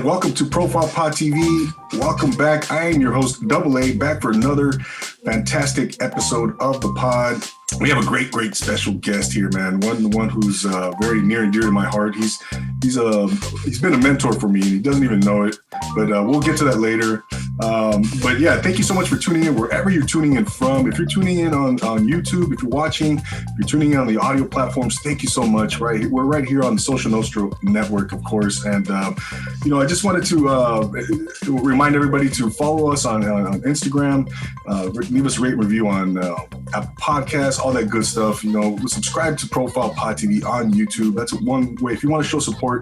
welcome to Profile Pod TV. Welcome back. I am your host, Double A, back for another fantastic episode of the pod. We have a great special guest here, man. One who's very near and dear to my heart. He's been a mentor for me, and he doesn't even know it. But we'll get to that later. But yeah, thank you so much for tuning in wherever you're tuning in from. If you're tuning in on YouTube, if you're watching, if you're tuning in on the audio platforms, thank you so much. Right, we're right here on the Social Nostro network, of course. And I just wanted to remind everybody to follow us on Instagram, leave us a rate and review on Apple Podcasts, all that good stuff. Subscribe to Profile Pod TV on YouTube. That's one way. If you want to show support,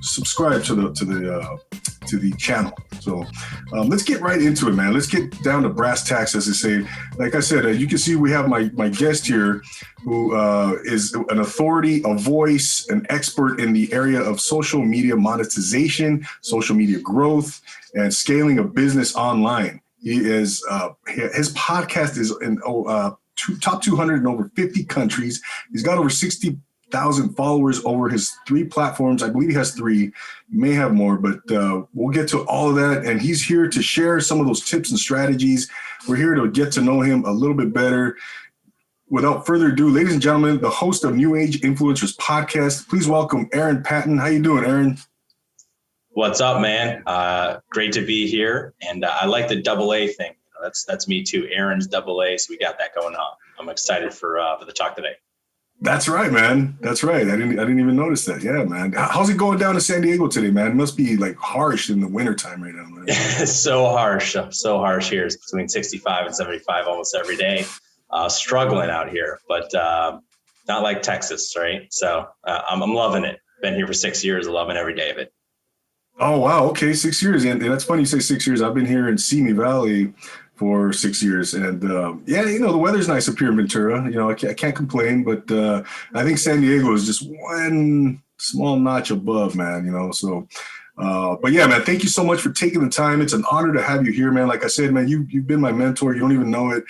subscribe to the channel. So let's get right into it, man. Let's get down to brass tacks, as they say. Like I said, you can see we have my guest here, who is an authority, a voice, an expert in the area of social media monetization, social media growth, and scaling a business online. He is his podcast is in top 200 in over 50 countries. He's got over 60,000 followers over his 3 platforms. I believe he has 3, may have more, but we'll get to all of that. And he's here to share some of those tips and strategies. We're here to get to know him a little bit better. Without further ado, ladies and gentlemen, the host of New Age Influencers Podcast, please welcome Aaron Patton. How you doing, Aaron? What's up, man? Great to be here. And I like the double A thing. That's me too. Aaron's double A. So we got that going on. I'm excited for the talk today. That's right, man. That's right. I didn't even notice that. Yeah, man. How's it going down to San Diego today, man? It must be like harsh in the wintertime right now, man. It's so harsh here. It's between 65 and 75 almost every day. Struggling out here, but not like Texas, right? So I'm loving it. Been here for 6 years, loving every day of it. Oh, wow. Okay. 6 years. And that's funny you say 6 years. I've been here in Simi Valley for 6 years. And the weather's nice up here in Ventura. I can't complain, but I think San Diego is just one small notch above, man, so. But yeah, man, thank you so much for taking the time. It's an honor to have you here, man. Like I said, man, you've been my mentor. You don't even know it.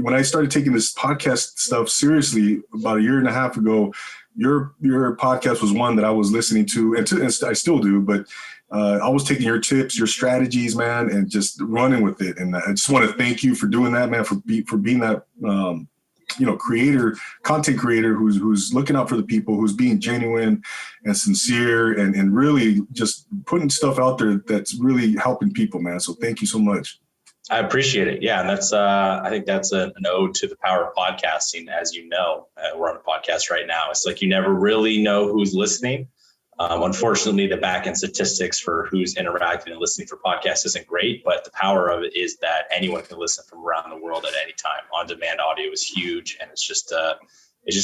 When I started taking this podcast stuff seriously about a year and a half ago, your podcast was one that I was listening to, and I still do, but I was taking your tips, your strategies, man, and just running with it. And I just want to thank you for doing that, man, for being that, content creator who's looking out for the people, who's being genuine and sincere and really just putting stuff out there that's really helping people, man. So thank you so much. I appreciate it. Yeah. And that's, I think that's an ode to the power of podcasting. As you know, we're on a podcast right now. It's like, you never really know who's listening. Unfortunately, the back end statistics for who's interacting and listening for podcasts isn't great, but the power of it is that anyone can listen from around the world at any time. On-demand audio is huge, and it's just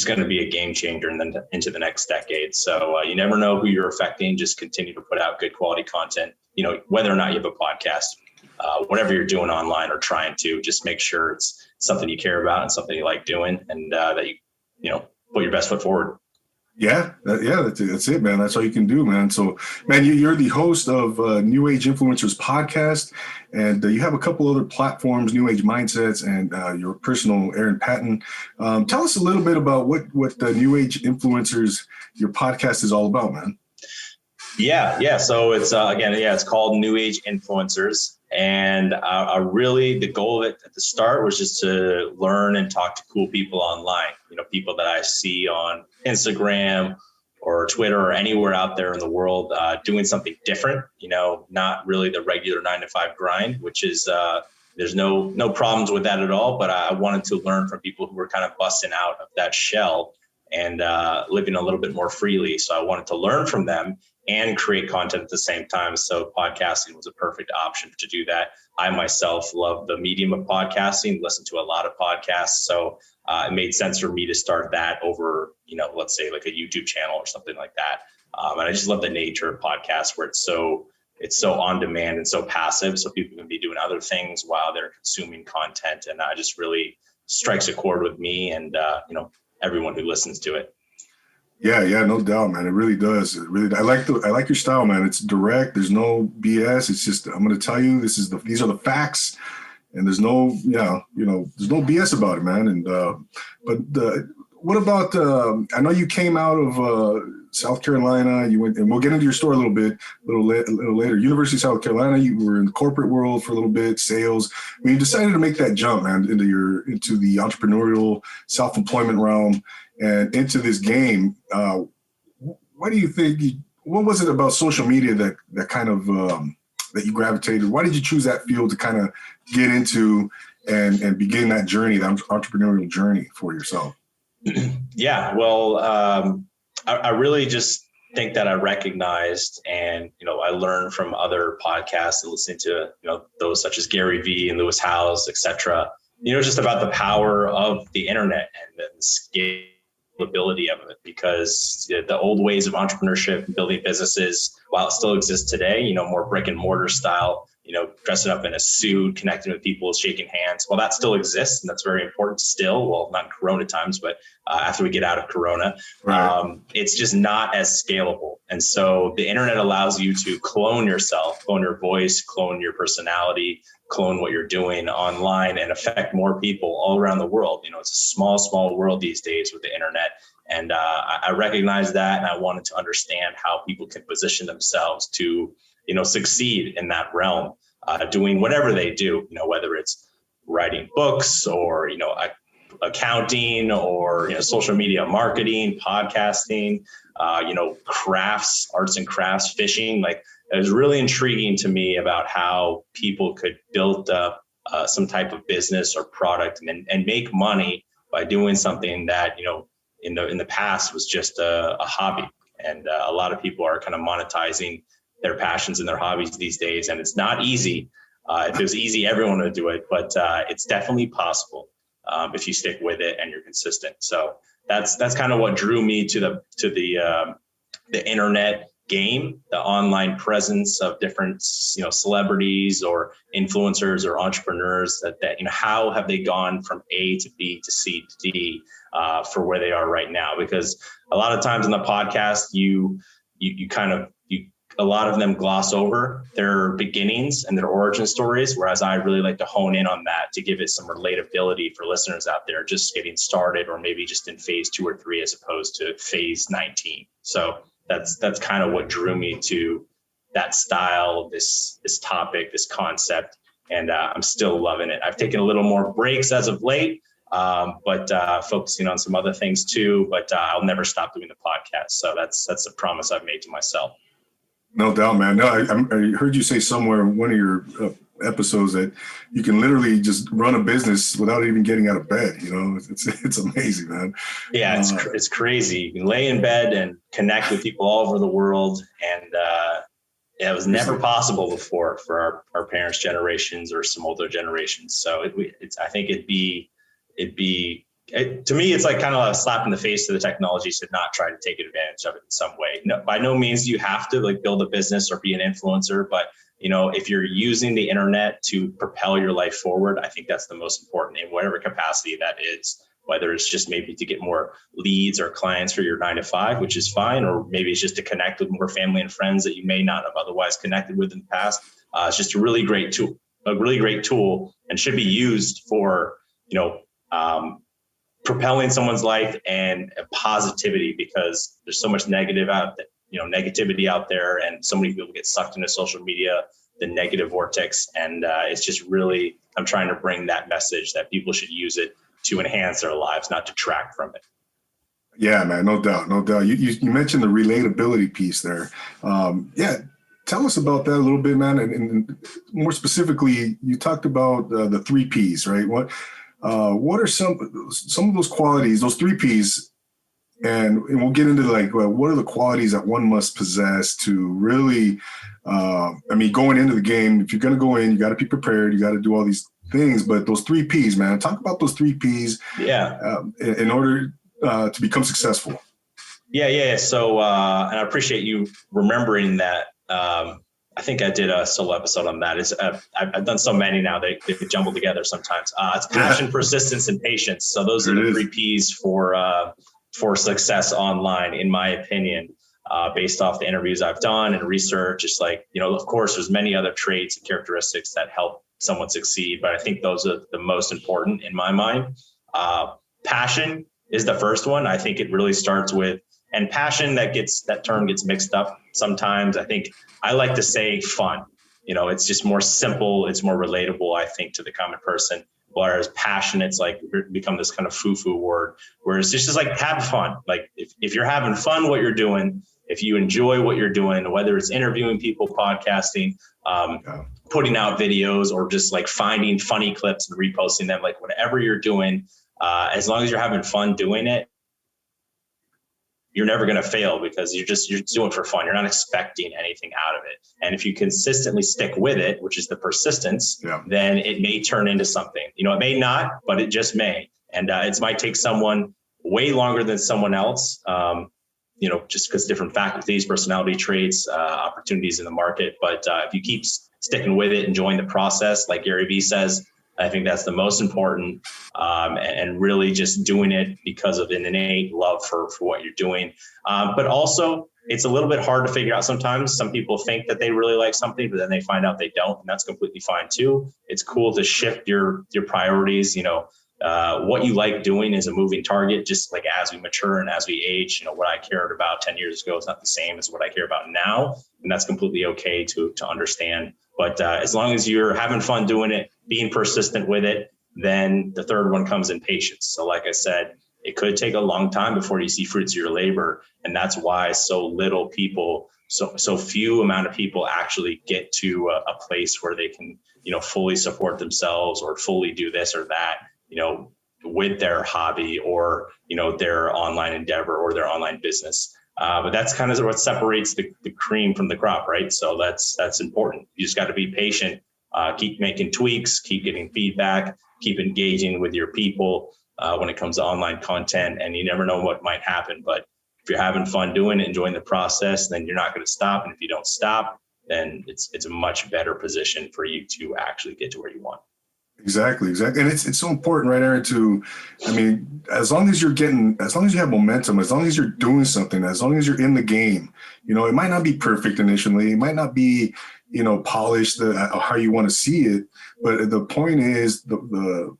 going to be a game changer and then into the next decade. So you never know who you're affecting. Just continue to put out good quality content. Whether or not you have a podcast, whatever you're doing online or trying to, just make sure it's something you care about and something you like doing, and that you put your best foot forward. Yeah, that's it, man. That's all you can do, man. So, man, you're the host of New Age Influencers Podcast, and you have a couple other platforms, New Age Mindsets, and your personal Aaron Patton. Tell us a little bit about what the New Age Influencers, your podcast, is all about, man. Yeah. So it's it's called New Age Influencers. And really the goal of it at the start was just to learn and talk to cool people online, people that I see on Instagram or Twitter or anywhere out there in the world doing something different, not really the regular 9-to-5 grind, which is there's no problems with that at all. But I wanted to learn from people who were kind of busting out of that shell and living a little bit more freely. So I wanted to learn from them and create content at the same time. So podcasting was a perfect option to do that. I myself love the medium of podcasting, listen to a lot of podcasts. So it made sense for me to start that over, let's say like a YouTube channel or something like that. And I just love the nature of podcasts where it's so on demand and so passive. So people can be doing other things while they're consuming content. And it just really strikes a chord with me and, everyone who listens to it. Yeah, no doubt, man. It really does. I like your style, man. It's direct. There's no BS. It's just, I'm going to tell you, these are the facts, and there's no, there's no BS about it, man. And but what about, I know you came out of South Carolina, you went, and we'll get into your story a little later. University of South Carolina, you were in the corporate world for a little bit, sales. When you decided to make that jump, man, into the entrepreneurial self-employment realm and into this game, what do you think, what was it about social media that kind of, that you gravitated? Why did you choose that field to kind of get into and begin that journey, that entrepreneurial journey for yourself? Yeah, well, I really just think that I recognized, and I learned from other podcasts and listening to those such as Gary Vee and Lewis Howes, etc. Just about the power of the internet and the scalability of it, because the old ways of entrepreneurship and building businesses, while it still exists today, more brick and mortar style, dressing up in a suit, connecting with people, shaking hands. Well, that still exists, and that's very important still. Well, not in Corona times, but after we get out of Corona, right. It's just not as scalable. And so the internet allows you to clone yourself, clone your voice, clone your personality, clone what you're doing online, and affect more people all around the world. It's a small world these days with the internet. And I recognize that, and I wanted to understand how people can position themselves to succeed in that realm, doing whatever they do, whether it's writing books or, accounting or, social media marketing, podcasting, crafts, arts and crafts, fishing. Like, it was really intriguing to me about how people could build up some type of business or product and make money by doing something that, in the past was just a hobby. And a lot of people are kind of monetizing their passions and their hobbies these days. And it's not easy. If it was easy, everyone would do it, but it's definitely possible if you stick with it and you're consistent. So that's kind of what drew me to the internet game, the online presence of different, celebrities or influencers or entrepreneurs that how have they gone from A to B to C to D for where they are right now? Because a lot of times in the podcast, a lot of them gloss over their beginnings and their origin stories, whereas I really like to hone in on that to give it some relatability for listeners out there just getting started, or maybe just in phase 2 or 3 as opposed to phase 19. So that's kind of what drew me to that style, this topic, this concept, and I'm still loving it. I've taken a little more breaks as of late, but focusing on some other things too. But I'll never stop doing the podcast. So that's a promise I've made to myself. No doubt, man. No, I heard you say somewhere in one of your episodes that you can literally just run a business without even getting out of bed. It's amazing, man. Yeah, it's crazy. You can lay in bed and connect with people all over the world, and it was never possible before for our parents' generations or some older generations. So I think it'd be. To me, it's like kind of a slap in the face to the technology to not try to take advantage of it in some way. No, by no means do you have to build a business or be an influencer, but if you're using the internet to propel your life forward, I think that's the most important in whatever capacity that is. Whether it's just maybe to get more leads or clients for your 9 to 5, which is fine, or maybe it's just to connect with more family and friends that you may not have otherwise connected with in the past. It's just a really great tool, and should be used for propelling someone's life and positivity, because there's so much negativity out there, and so many people get sucked into social media, the negative vortex. And it's just really, I'm trying to bring that message that people should use it to enhance their lives, not detract from it. Yeah, man, no doubt. You mentioned the relatability piece there. Tell us about that a little bit, man. And more specifically, you talked about the 3 Ps, right? What are some of those qualities, those 3 Ps, and we'll get into what are the qualities that one must possess to really, going into the game, if you're going to go in, you got to be prepared, you got to do all these things, but those 3 Ps, man, talk about those 3 Ps in order to become successful. Yeah. So, and I appreciate you remembering that. I think I did a solo episode on that. I've done so many now, they jumble together sometimes. It's passion, persistence, and patience. So those are the 3 Ps for success online, in my opinion, based off the interviews I've done and research. It's of course, there's many other traits and characteristics that help someone succeed, but I think those are the most important in my mind. Passion is the first one. I think it really starts with, and passion, that term gets mixed up sometimes. I think I like to say fun. It's just more simple. It's more relatable, I think, to the common person. Whereas passion, it's like become this kind of foo-foo word, where it's just like have fun. Like if you're having fun, what you're doing, if you enjoy what you're doing, whether it's interviewing people, podcasting, putting out videos, or just like finding funny clips and reposting them, like whatever you're doing, as long as you're having fun doing it, you're never going to fail, because you're doing it for fun. You're not expecting anything out of it. And if you consistently stick with it, which is the persistence, then it may turn into something. It may not, but it just may. And it might take someone way longer than someone else, just because different faculties, personality traits, opportunities in the market. But if you keep sticking with it, enjoying the process, like Gary Vee says, I think that's the most important, and really just doing it because of an innate love for what you're doing. But also, it's a little bit hard to figure out sometimes. Some people think that they really like something, but then they find out they don't, and that's completely fine too. It's cool to shift your priorities. What you like doing is a moving target, just like as we mature and as we age. What I cared about 10 years ago is not the same as what I care about now, and that's completely okay to understand. But as long as you're having fun doing it, being persistent with it, then the third one comes in patience. So like I said, it could take a long time before you see fruits of your labor. And that's why so few amount of people actually get to a place where they can, fully support themselves or fully do this or that, with their hobby or, their online endeavor or their online business. But that's kind of what separates the cream from the crop, right? So that's important. You just got to be patient, keep making tweaks, keep getting feedback, keep engaging with your people when it comes to online content. And you never know what might happen. But if you're having fun doing it, enjoying the process, then you're not going to stop. And if you don't stop, then it's a much better position for you to actually get to where you want. Exactly. And it's so important, right, Aaron, as long as you have momentum, as long as you're doing something, as long as you're in the game, it might not be perfect initially. It might not be, polished how you want to see it. But the point is, the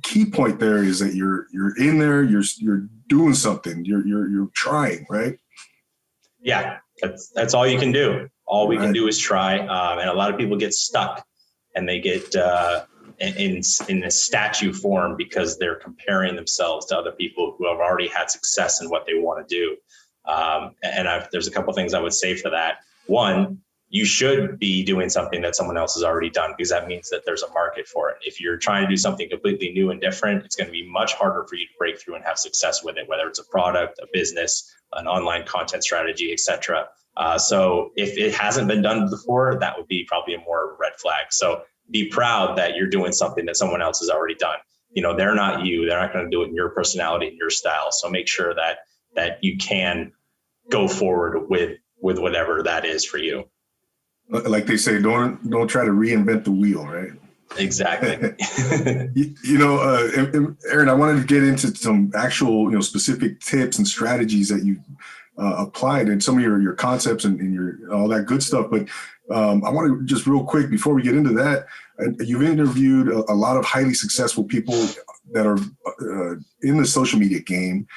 key point there is that you're in there, you're doing something, you're trying, right? Yeah, that's all you can do. All we can do is try. And a lot of people get stuck, and they get, in a statue form because they're comparing themselves to other people who have already had success in what they want to do. There's a couple of things I would say for that. One, you should be doing something that someone else has already done, because that means that there's a market for it. If you're trying to do something completely new and different, it's going to be much harder for you to break through and have success with it, whether it's a product, a business, an online content strategy, etc. So if it hasn't been done before, that would be probably a more red flag. So be proud that you're doing something that someone else has already done. They're not you. They're not going to do it in your personality and your style. So make sure that you can go forward with whatever that is for you. Like they say, don't try to reinvent the wheel, right? Exactly. Aaron, I wanted to get into some actual, specific tips and strategies that you applied in some of your concepts and your all that good stuff. But I want to just real quick before we get into that, you've interviewed a lot of highly successful people that are in the social media game.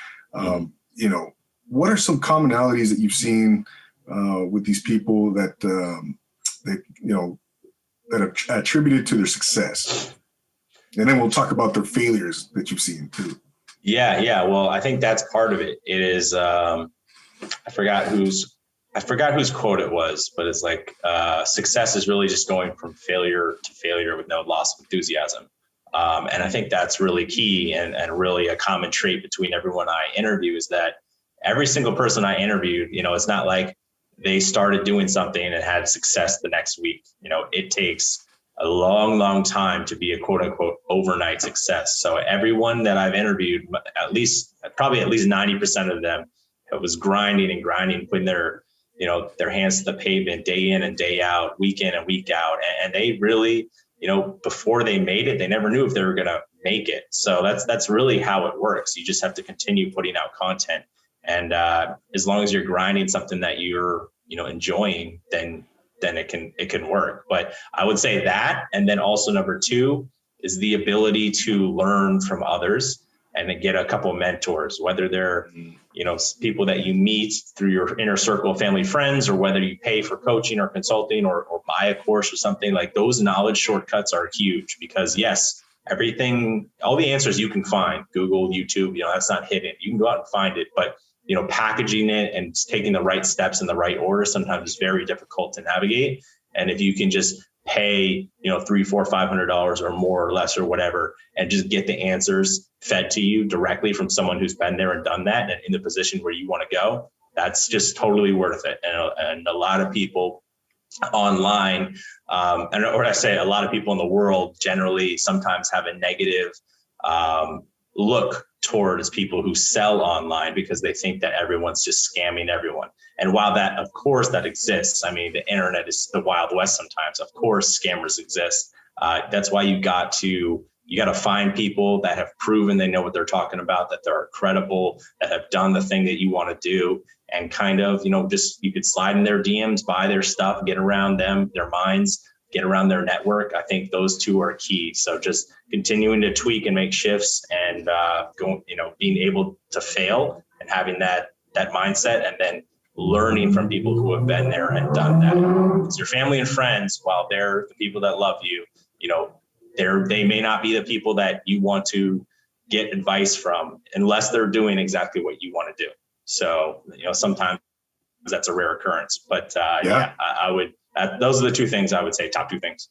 What are some commonalities that you've seen with these people that are attributed to their success? And then we'll talk about their failures that you've seen too. Yeah. Well, I think that's part of it. It is, I forgot whose quote it was, but it's like, success is really just going from failure to failure with no loss of enthusiasm. And I think that's really key and really a common trait between everyone I interview is that every single person I interviewed, it's not like they started doing something and had success the next week. It takes a long, long time to be a quote unquote overnight success. So everyone that I've interviewed, probably at least 90% of them, it was grinding, putting their hands to the pavement day in and day out, week in and week out. And they really, before they made it, they never knew if they were going to make it. So that's really how it works. You just have to continue putting out content. And as long as you're grinding something that you're, enjoying, then it can work. But I would say that. And then also number two is the ability to learn from others and then get a couple of mentors, whether they're, people that you meet through your inner circle of family friends, or whether you pay for coaching or consulting or buy a course or something. Like, those knowledge shortcuts are huge, because yes, everything, all the answers you can find, Google, YouTube, that's not hidden. You can go out and find it, but packaging it and taking the right steps in the right order sometimes is very difficult to navigate. And if you can just pay, $300, $400, $500 or more or less or whatever, and just get the answers fed to you directly from someone who's been there and done that and in the position where you want to go, that's just totally worth it. And a lot of people online, or I say a lot of people in the world generally sometimes have a negative look towards people who sell online, because they think that everyone's just scamming everyone. And while that, of course, that exists, I mean, the internet is the Wild West sometimes. Of course, scammers exist. That's why you got to find people that have proven they know what they're talking about, that they're credible, that have done the thing that you want to do, and kind of, just, you could slide in their DMs, buy their stuff, get around them, their minds, get around their network. I think those two are key. So just continuing to tweak and make shifts, and being able to fail and having that mindset, and then learning from people who have been there and done that. It's your family and friends, while they're the people that love you, they may not be the people that you want to get advice from unless they're doing exactly what you want to do. So, sometimes that's a rare occurrence, but I would, those are the two things I would say, top two things.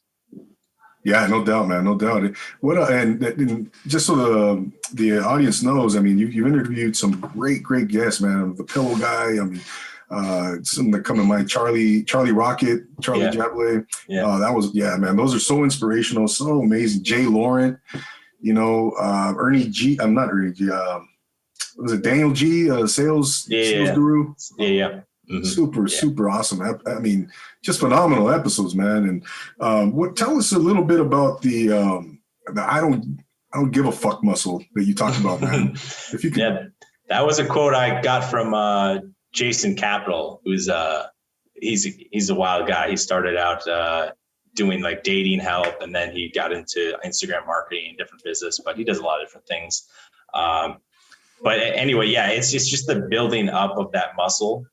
Yeah, no doubt, man, no doubt. And just so the audience knows, I mean, you've interviewed some great guests, man. The Pillow Guy, I mean, some that come to mind, Charlie Rocket, Charlie Jablay. Yeah. That was, man, those are so inspirational, so amazing. Jay Laurent, Ernie G. I'm not Ernie G. Was it Daniel G. Sales guru? Yeah. Mm-hmm. Super awesome. I mean, just phenomenal episodes, man. And tell us a little bit about the I don't give a fuck muscle that you talked about, man. If you could. Yeah, that was a quote I got from Jason Capital, who's he's a wild guy. He started out doing like dating help, and then he got into Instagram marketing and different business, but he does a lot of different things. But anyway, it's just the building up of that muscle.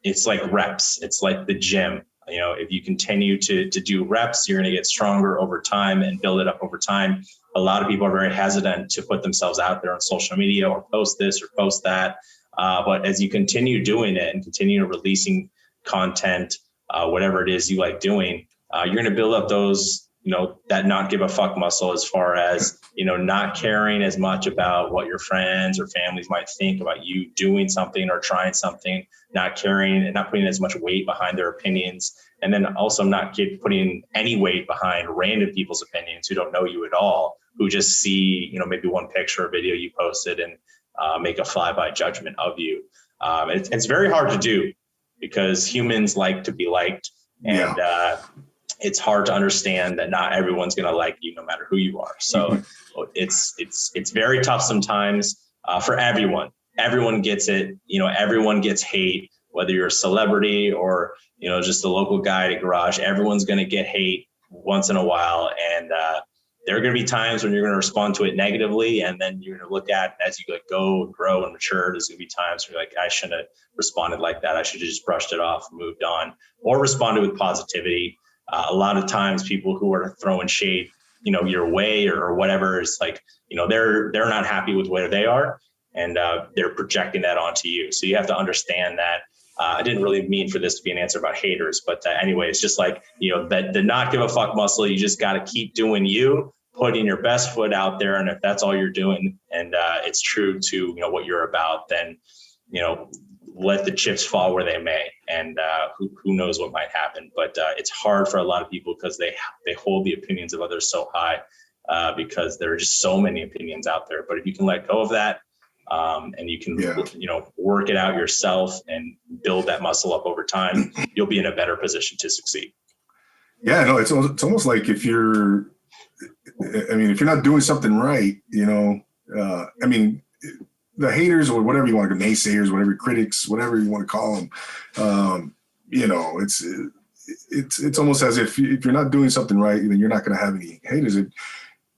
It's like reps. It's like the gym. If you continue to do reps, you're going to get stronger over time and build it up over time. A lot of people are very hesitant to put themselves out there on social media or post this or post that. But as you continue doing it and continue releasing content, whatever it is you like doing, you're going to build up those, that not give a fuck muscle, as far as, not caring as much about what your friends or families might think about you doing something or trying something, not caring and not putting as much weight behind their opinions. And then also not putting any weight behind random people's opinions who don't know you at all, who just see, maybe one picture or video you posted and make a flyby judgment of you. It's very hard to do, because humans like to be liked, and it's hard to understand that not everyone's going to like you no matter who you are. So it's very tough sometimes for everyone. Everyone gets it. Everyone gets hate, whether you're a celebrity or, just a local guy at a garage. Everyone's going to get hate once in a while. And there are going to be times when you're going to respond to it negatively, and then you're going to look at, as you go and grow and mature, there's going to be times where you're like, I shouldn't have responded like that. I should have just brushed it off and moved on, or responded with positivity. A lot of times people who are throwing shade, your way or whatever, is like, they're not happy with where they are, and they're projecting that onto you. So you have to understand that. I didn't really mean for this to be an answer about haters, but anyway, it's just like, that the not give a fuck muscle. You just got to keep doing you, putting your best foot out there. And if that's all you're doing, and it's true to, what you're about, then, let the chips fall where they may, and who knows what might happen. But it's hard for a lot of people, because they hold the opinions of others so high, because there are just so many opinions out there. But if you can let go of that, and you can, work it out yourself and build that muscle up over time, you'll be in a better position to succeed. Yeah, no, it's almost like if you're not doing something right, the haters, or whatever you want to, naysayers, whatever, critics, whatever you want to call them, it's almost as if you're not doing something right, then you're not going to have any haters.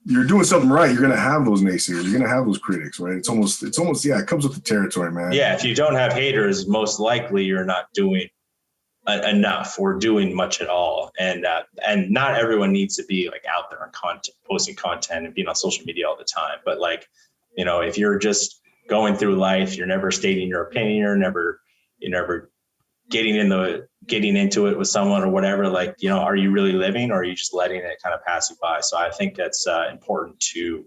you're doing something right, you're gonna have those naysayers, you're gonna have those critics, right? It's almost it comes with the territory, man. Yeah, if you don't have haters, most likely you're not doing enough or doing much at all. And not everyone needs to be like out there on content, posting content and being on social media all the time. But like, if you're just going through life, you're never stating your opinion, you're never getting into it with someone or whatever, like, are you really living, or are you just letting it kind of pass you by? So I think that's important to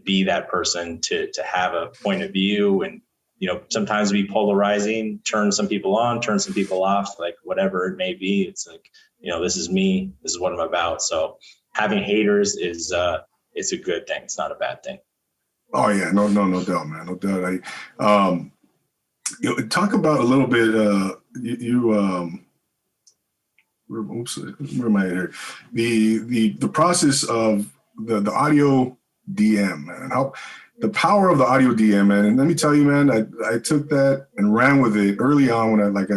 be that person, to have a point of view, and sometimes be polarizing, turn some people on, turn some people off, like whatever it may be. It's like, this is me, this is what I'm about. So having haters is it's a good thing. It's not a bad thing. Oh yeah, no doubt, man, no doubt. Talk about a little bit. Where am I here? The process of the audio DM, man. How the power of the audio DM, man. And let me tell you, man, I took that and ran with it early on when like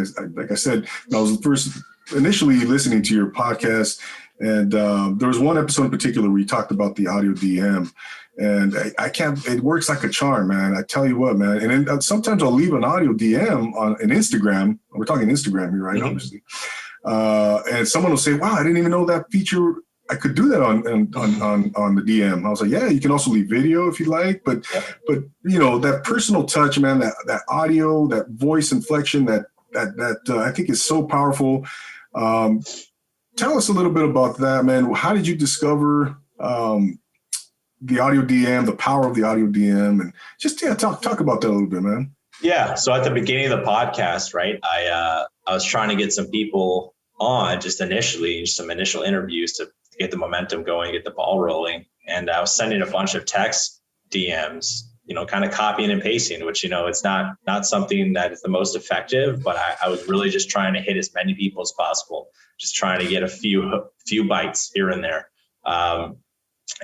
I said, I was first initially listening to your podcast, and there was one episode in particular where you talked about the audio DM. And I can't, it works like a charm, man. I tell you what, man. And then sometimes I'll leave an audio DM on an Instagram. We're talking Instagram here, right? Obviously. And someone will say, wow, I didn't even know that feature. I could do that on the DM. I was like, yeah, you can also leave video if you like. But that personal touch, man, that audio, that voice inflection, that I think is so powerful. Tell us a little bit about that, man. How did you discover the audio DM, the power of the audio DM, and just talk about that a little bit, man. Yeah. So at the beginning of the podcast, right, I was trying to get some people on just initially, some initial interviews to get the momentum going, get the ball rolling. And I was sending a bunch of text DMs, kind of copying and pasting, which, it's not something that is the most effective, but I was really just trying to hit as many people as possible, just trying to get a few bites here and there.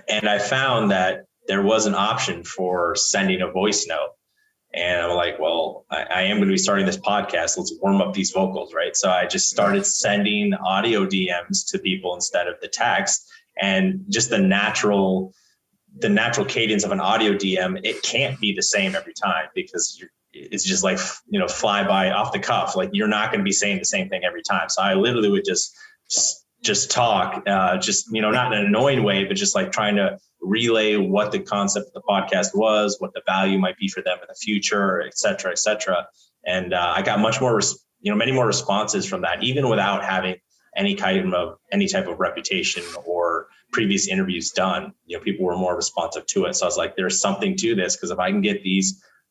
And I found that there was an option for sending a voice note. And I'm like, well, I am going to be starting this podcast. Let's warm up these vocals, right? So I just started sending audio DMs to people instead of the text. And just the natural cadence of an audio DM, it can't be the same every time, because it's just like, fly by off the cuff. Like, you're not going to be saying the same thing every time. So I literally would just talk, not in an annoying way, but just like trying to relay what the concept of the podcast was, what the value might be for them in the future, et cetera, et cetera. And I got much more, many more responses from that, even without having any type of reputation or previous interviews done. People were more responsive to it. So I was like, there's something to this, because if I can get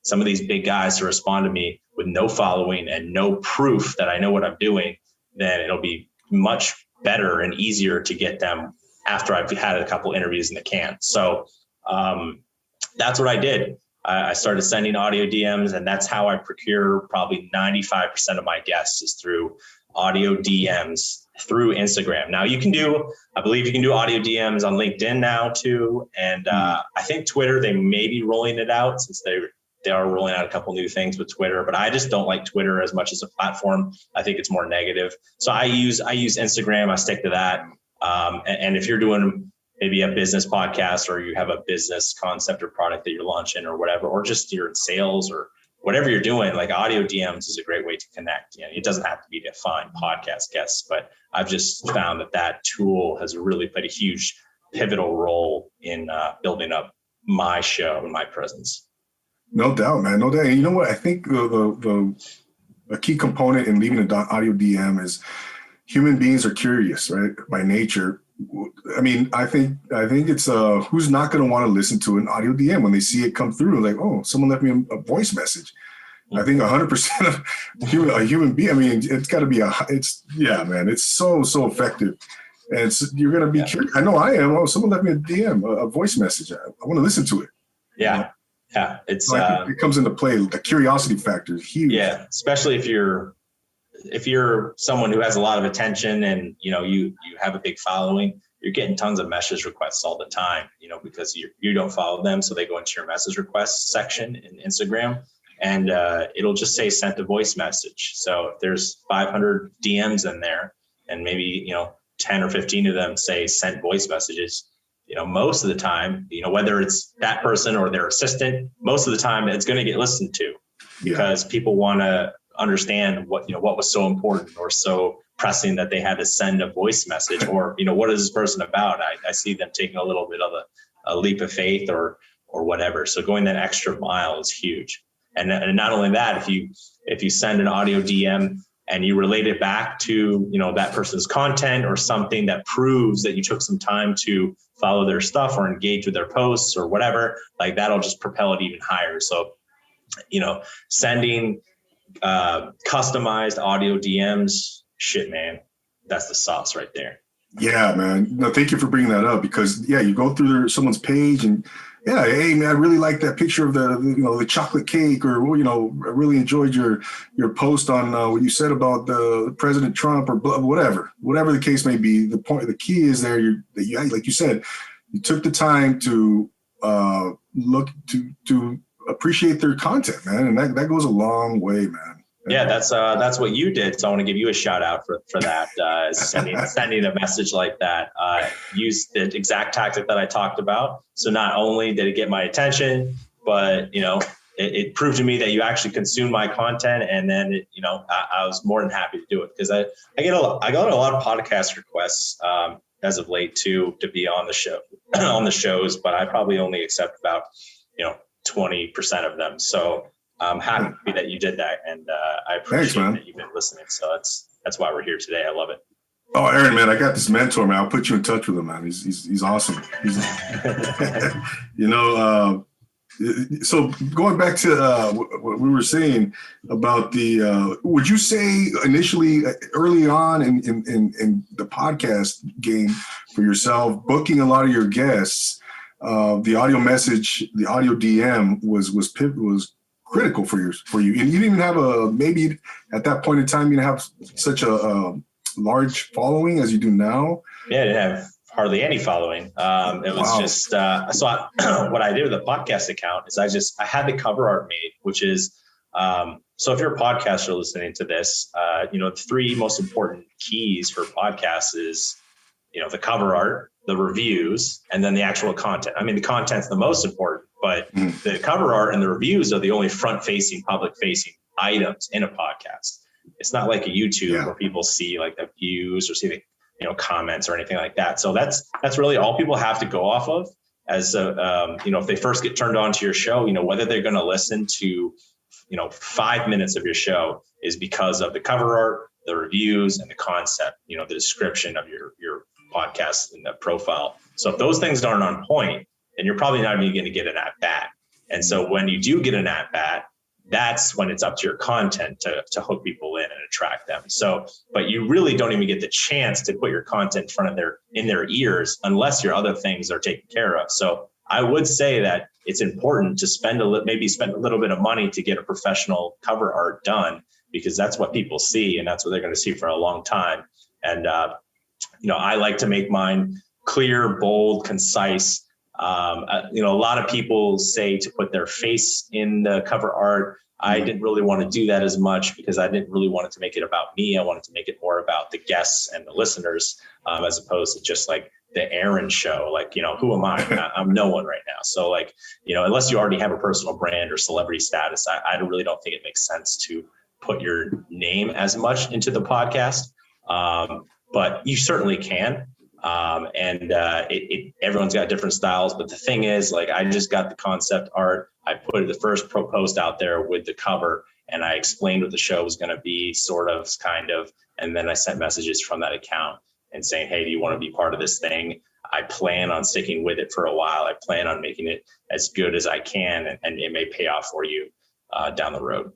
some of these big guys to respond to me with no following and no proof that I know what I'm doing, then it'll be much better and easier to get them after I've had a couple interviews in the can. So that's what I did. I started sending audio DMs, and that's how I procure probably 95% of my guests, is through audio DMs through Instagram. Now I believe you can do audio DMs on LinkedIn now too. And I think Twitter, they may be rolling it out, since they are rolling out a couple new things with Twitter, but I just don't like Twitter as much as a platform. I think it's more negative. So I use Instagram. I stick to that. And if you're doing maybe a business podcast, or you have a business concept or product that you're launching or whatever, or just you're in sales or whatever you're doing, like audio DMs is a great way to connect. It doesn't have to be to find podcast guests, but I've just found that tool has really played a huge pivotal role in building up my show and my presence. No doubt, man. No doubt. And you know what? I think the key component in leaving an audio DM is human beings are curious, right? By nature. I mean, I think it's who's not going to want to listen to an audio DM when they see it come through? Like, oh, someone left me a voice message. I think 100% of a human being. I mean, it's got to be man. It's so effective, and you're going to be curious. I know I am. Oh, someone left me a DM, a voice message. I want to listen to it. Yeah. Yeah, it's it comes into play. The curiosity factor is huge. Yeah, especially if you're someone who has a lot of attention, and you have a big following, you're getting tons of message requests all the time. Because you don't follow them, so they go into your message requests section in Instagram, and it'll just say sent a voice message. So if there's 500 DMs in there, and maybe 10 or 15 of them say sent voice messages, most of the time, whether it's that person or their assistant, most of the time it's going to get listened to because people want to understand what was so important or so pressing that they had to send a voice message or, what is this person about? I see them taking a little bit of a leap of faith or whatever. So going that extra mile is huge. And not only that, if you send an audio DM and you relate it back to, that person's content or something that proves that you took some time to follow their stuff or engage with their posts or whatever, like that'll just propel it even higher. So, sending customized audio DMs, shit, man, that's the sauce right there. Yeah, man. No, thank you for bringing that up because you go through someone's page and hey man, I really like that picture of the chocolate cake, or I really enjoyed your post on what you said about the President Trump or whatever the case may be. The key is there like you said, you took the time to look to appreciate their content, man, and that goes a long way, man. Yeah, that's what you did. So I want to give you a shout out for that. Sending a message like that. Use the exact tactic that I talked about. So not only did it get my attention, but it proved to me that you actually consumed my content, and then I was more than happy to do it because I got a lot of podcast requests as of late to be on the show on the shows, but I probably only accept about 20% of them. So I'm happy that you did that, and I appreciate that you've been listening. So that's why we're here today. I love it. Oh, Aaron, man, I got this mentor, man. I'll put you in touch with him, man. He's awesome. So going back to what we were saying about would you say initially, early on in the podcast game for yourself, booking a lot of your guests, the audio message, the audio DM was critical for you, and you didn't even have maybe at that point in time you didn't have such a large following as you do now? Yeah, I didn't have hardly any following. It was just what I did with the podcast account is I had the cover art made, which is so if you're a podcaster listening to this, the three most important keys for podcasts is the cover art, the reviews, and then the actual content. I mean, the content's the most important, but the cover art and the reviews are the only front-facing, public-facing items in a podcast. It's not like a YouTube where people see like the views or see the comments or anything like that. So that's really all people have to go off of as if they first get turned on to your show, whether they're going to listen to 5 minutes of your show is because of the cover art, the reviews, and the concept, the description of your podcast and the profile. So if those things aren't on point, then you're probably not even going to get an at bat. And so when you do get an at bat, that's when it's up to your content to hook people in and attract them. So, but you really don't even get the chance to put your content in their ears unless your other things are taken care of. So I would say that it's important to spend a little bit of money to get a professional cover art done, because that's what people see and that's what they're going to see for a long time. And, I like to make mine clear, bold, concise. A lot of people say to put their face in the cover art. I didn't really want to do that as much because I didn't really want it to make it about me. I wanted to make it more about the guests and the listeners, as opposed to just like the Aaron show. Like, who am I? I'm no one right now. So like, unless you already have a personal brand or celebrity status, I really don't think it makes sense to put your name as much into the podcast. But you certainly can. Everyone's got different styles, but the thing is, like, I just got the concept art. I put the first post out there with the cover, and I explained what the show was going to be, sort of, kind of, and then I sent messages from that account and saying, hey, do you want to be part of this thing? I plan on sticking with it for a while. I plan on making it as good as I can, and it may pay off for you down the road.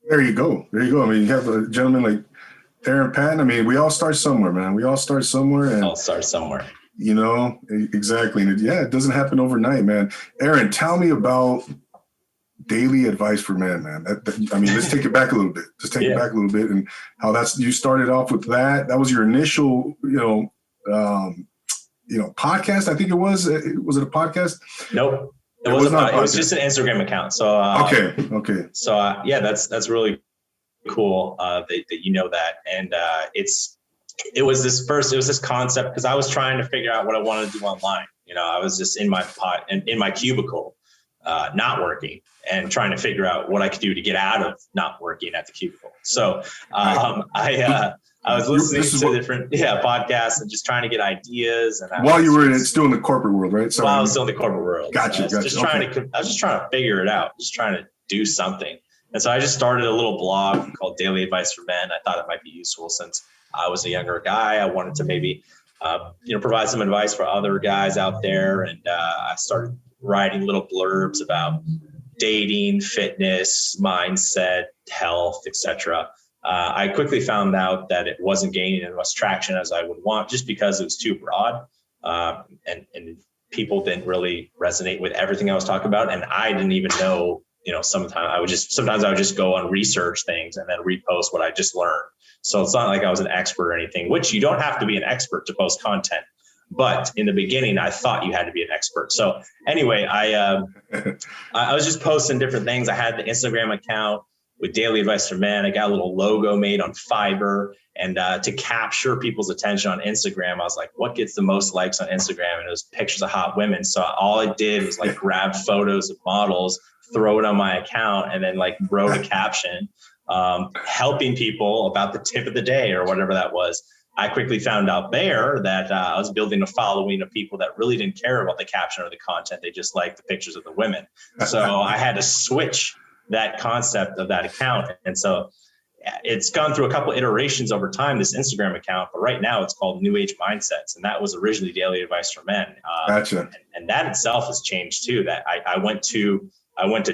There you go. I mean, you have a gentleman like Aaron Patton. I mean, we all start somewhere, man. We all start somewhere. And I'll start somewhere. Exactly. And it doesn't happen overnight, man. Aaron, tell me about daily advice for men, man. Let's take it back a little bit. Just take it back a little bit, and how you started off with that. That was your initial, podcast. I think it was. Was it a podcast? Nope. It was just an Instagram account. So okay. So that's really cool that you know that, and it was this concept because I was trying to figure out what I wanted to do online, I was just in my cubicle, not working and trying to figure out what I could do to get out of not working at the cubicle. So I was listening to different podcasts and just trying to get ideas. And while you were still in the corporate world, right? While I was still in the corporate world. Gotcha. I was just trying to figure it out, just trying to do something. And so I just started a little blog called Daily Advice for Men. I thought it might be useful since I was a younger guy. I wanted to maybe, provide some advice for other guys out there. And I started writing little blurbs about dating, fitness, mindset, health, etc. I quickly found out that it wasn't gaining as much traction as I would want, just because it was too broad, and people didn't really resonate with everything I was talking about, and I didn't even know. Sometimes I would just go and research things and then repost what I just learned. So it's not like I was an expert or anything, which you don't have to be an expert to post content. But in the beginning, I thought you had to be an expert. So anyway, I was just posting different things. I had the Instagram account with Daily Advice for Men. I got a little logo made on Fiverr, and to capture people's attention on Instagram, I was like, what gets the most likes on Instagram? And it was pictures of hot women. So all I did was like grab photos of models, throw it on my account, and then like wrote a caption, helping people about the tip of the day or whatever that was. I quickly found out there that I was building a following of people that really didn't care about the caption or the content. They just liked the pictures of the women. So I had to switch that concept of that account. And so it's gone through a couple of iterations over time, this Instagram account, but right now it's called New Age Mindsets. And that was originally Daily Advice for Men. Gotcha. And that itself has changed too. That I went to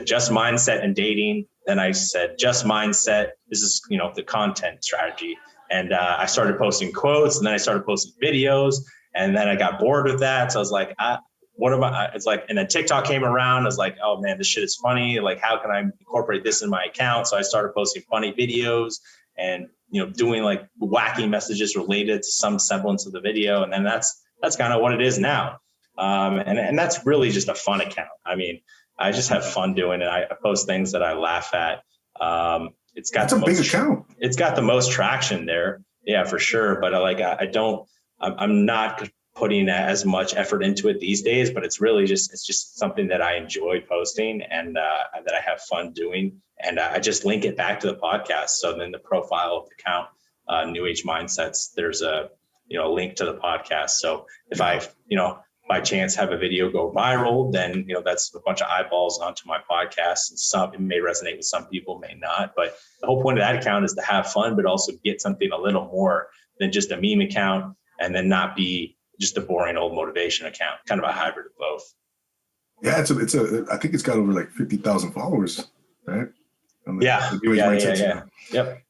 just mindset and dating. Then I said, just mindset. This is, the content strategy. And I started posting quotes, and then I started posting videos, and then I got bored with that. So I was like, and then TikTok came around. I was like, oh man, this shit is funny. Like, how can I incorporate this in my account? So I started posting funny videos and, doing like wacky messages related to some semblance of the video. And then that's kind of what it is now. And that's really just a fun account. I mean, I just have fun doing it. I post things that I laugh at. That's a big account. It's got the most traction there. Yeah, for sure. But I'm not putting as much effort into it these days, but it's just something that I enjoy posting and that I have fun doing. And I just link it back to the podcast. So then the profile of the account, New Age Mindsets, there's a link to the podcast. So if I by chance have a video go viral, then that's a bunch of eyeballs onto my podcast, and it may resonate with some people, may not. But the whole point of that account is to have fun, but also get something a little more than just a meme account, and then not be just a boring old motivation account. Kind of a hybrid of both. Yeah, I think it's got over like 50,000 followers, right? Yeah. Yep.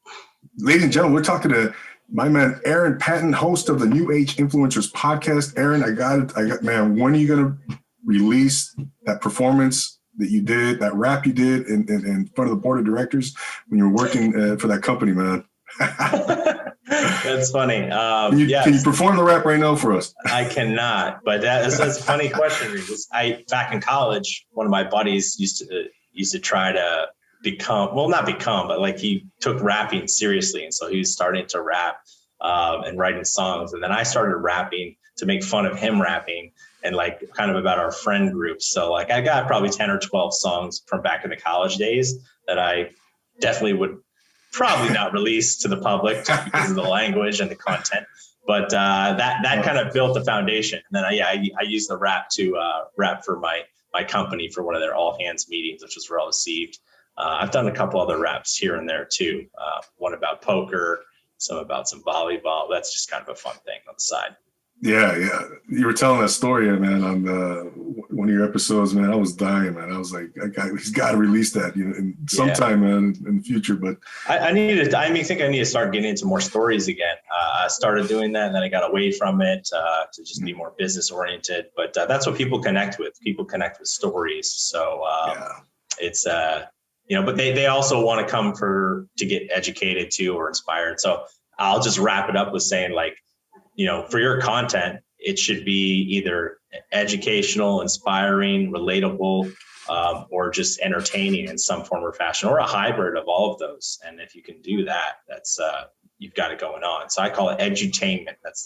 Ladies and gentlemen, we're talking to my man, Aaron Patton, host of the New Age Influencers podcast. Aaron, I got man, when are you going to release that performance that you did, that rap you did in front of the board of directors when you were working for that company, man? That's funny. Can you perform the rap right now for us? I cannot, but that's a funny question. Because back in college, one of my buddies used to try to but like he took rapping seriously. And so he was starting to rap and writing songs. And then I started rapping to make fun of him rapping and like kind of about our friend group. So like I got probably 10 or 12 songs from back in the college days that I definitely would probably not release to the public just because of the language and the content. But that kind of built the foundation. And then I used the rap to rap for my company for one of their all hands meetings, which was well received. I've done a couple other raps here and there too. One about poker, some about some volleyball. That's just kind of a fun thing on the side. Yeah. You were telling that story, man, on one of your episodes, man. I was dying, man. I was like, he's got to release that, sometime, man, in the future. But I think I need to start getting into more stories again. I started doing that, and then I got away from it to just be more business oriented. But that's what people connect with. People connect with stories. So it's but they also want to come to get educated too or inspired. So I'll just wrap it up with saying like, for your content, it should be either educational, inspiring, relatable, or just entertaining in some form or fashion, or a hybrid of all of those. And if you can do that, that's you've got it going on. So I call it edutainment. That's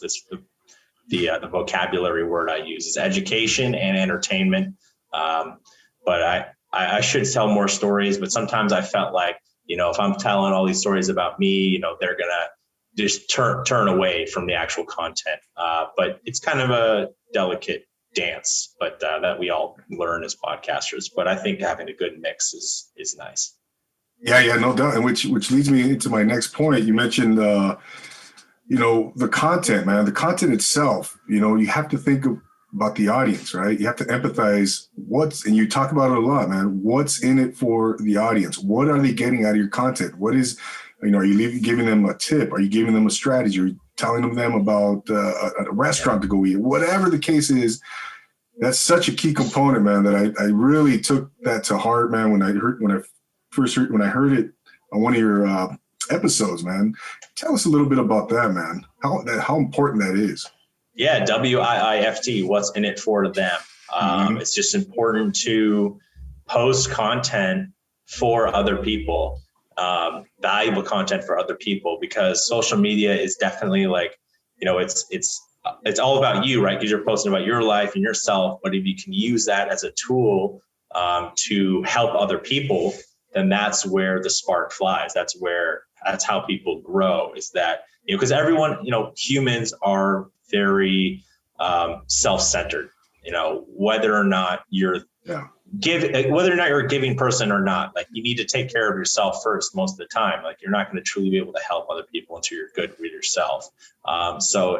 the vocabulary word I use is education and entertainment. But I should tell more stories, but sometimes I felt like, if I'm telling all these stories about me, they're going to just turn away from the actual content. But it's kind of a delicate dance, but that we all learn as podcasters. But I think having a good mix is nice. Yeah, no doubt. And which leads me into my next point. You mentioned, the content, man, the content itself, you have to think about the audience, right? You have to empathize and you talk about it a lot, man, what's in it for the audience? What are they getting out of your content? What is, are you giving them a tip? Are you giving them a strategy? Are you telling them about a restaurant to go eat? Whatever the case is, that's such a key component, man, that I really took that to heart, man, when I heard it on one of your episodes, man. Tell us a little bit about that, man. How important that is. Yeah, WIIFT, what's in it for them? It's just important to post content for other people, valuable content for other people, because social media is definitely like, it's all about you, right? Because you're posting about your life and yourself. But if you can use that as a tool to help other people, then that's where the spark flies. That's how people grow, is that, because everyone, humans are very self-centered, whether or not you're a giving person or not. Like, you need to take care of yourself first most of the time. Like, you're not going to truly be able to help other people until you're good with yourself. So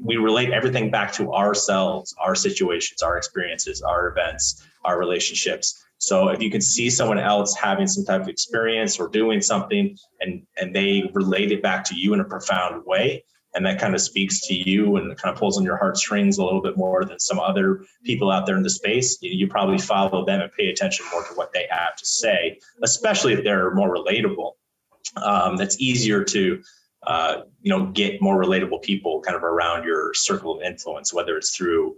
we relate everything back to ourselves, our situations, our experiences, our events, our relationships. So if you can see someone else having some type of experience or doing something and they relate it back to you in a profound way, and that kind of speaks to you and kind of pulls on your heartstrings a little bit more than some other people out there in the space, you probably follow them and pay attention more to what they have to say, especially if they're more relatable. That's easier to get more relatable people kind of around your circle of influence, whether it's through,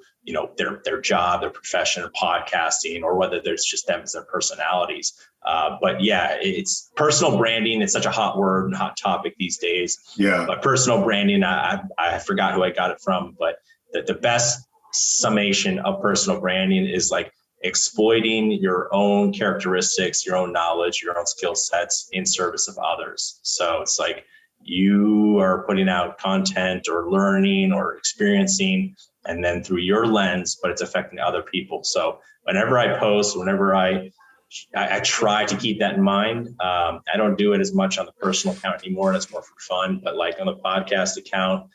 their job, their profession, or podcasting, or whether there's just them as their personalities. But yeah, it's personal branding. It's such a hot word and hot topic these days. Yeah. But personal branding, I forgot who I got it from, but the best summation of personal branding is like exploiting your own characteristics, your own knowledge, your own skill sets in service of others. So it's like, you are putting out content or learning or experiencing, and then through your lens, but it's affecting other people. So whenever I post, whenever I try to keep that in mind. I don't do it as much on the personal account anymore. That's more for fun. But like on the podcast account,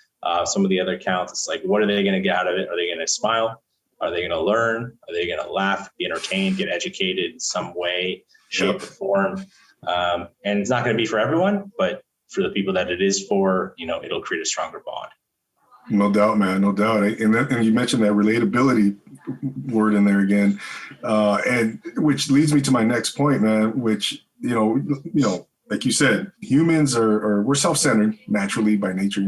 some of the other accounts, it's like, what are they going to get out of it? Are they going to smile? Are they going to learn? Are they going to laugh, be entertained, get educated in some way, shape, or form? And it's not going to be for everyone, but for the people that it is for, it'll create a stronger bond. No doubt, man. No doubt. And you mentioned that relatability word in there again, and which leads me to my next point, man, which, like you said, humans we're self-centered naturally by nature,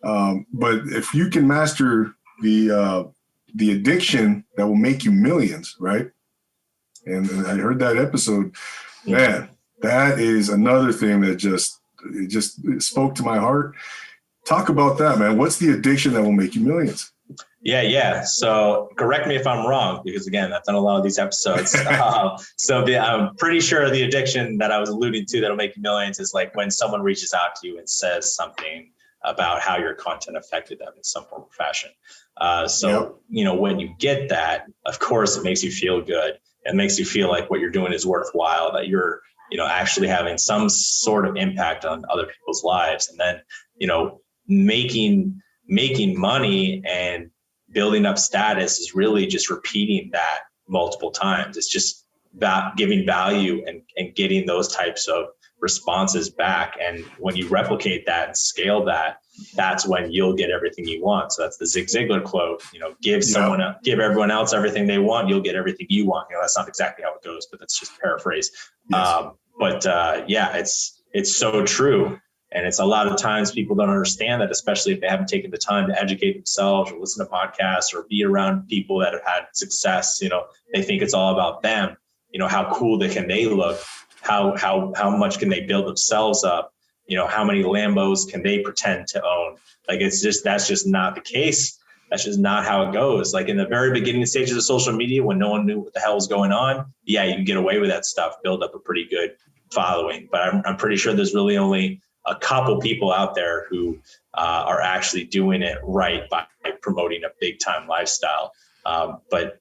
but if you can master the addiction that will make you millions, right? And I heard that episode, man, that is another thing that just spoke to my heart. Talk about that, man. What's the addiction that will make you millions? Yeah. So correct me if I'm wrong, because again, I've done a lot of these episodes. I'm pretty sure the addiction that I was alluding to that'll make you millions is like when someone reaches out to you and says something about how your content affected them in some form or fashion. When you get that, of course, it makes you feel good. It makes you feel like what you're doing is worthwhile, that you're, actually having some sort of impact on other people's lives. And then, making money and building up status is really just repeating that multiple times. It's just giving value and getting those types of responses back. And when you replicate that and scale that, that's when you'll get everything you want. So that's the Zig Ziglar quote, give everyone else everything they want, you'll get everything you want. That's not exactly how it goes, but that's just paraphrase. Yes. It's so true. And it's a lot of times people don't understand that, especially if they haven't taken the time to educate themselves or listen to podcasts or be around people that have had success. They think it's all about them. How cool can they look? How much can they build themselves up? how many Lambos can they pretend to own? Like, that's just not the case. That's just not how it goes. Like in the very beginning stages of social media, when no one knew what the hell was going on, yeah, you can get away with that stuff, build up a pretty good following. But I'm pretty sure there's really only a couple people out there who are actually doing it right by promoting a big time lifestyle. But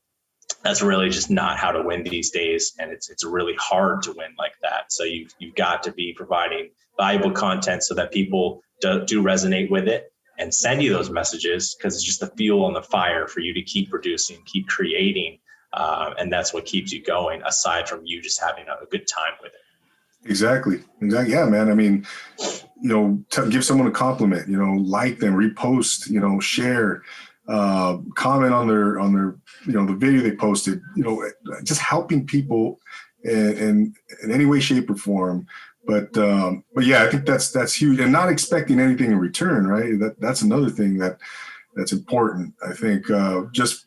that's really just not how to win these days. And it's really hard to win like that. So you've got to be providing valuable content so that people do resonate with it and send you those messages, because it's just the fuel and the fire for you to keep producing, keep creating. And that's what keeps you going, aside from you just having a good time with it. Exactly. Yeah, man. I mean, give someone a compliment, like them, repost, share, comment on their, the video they posted, just helping people in any way, shape or form. But yeah, I think that's huge, and not expecting anything in return, right? That's another thing that's important. I think just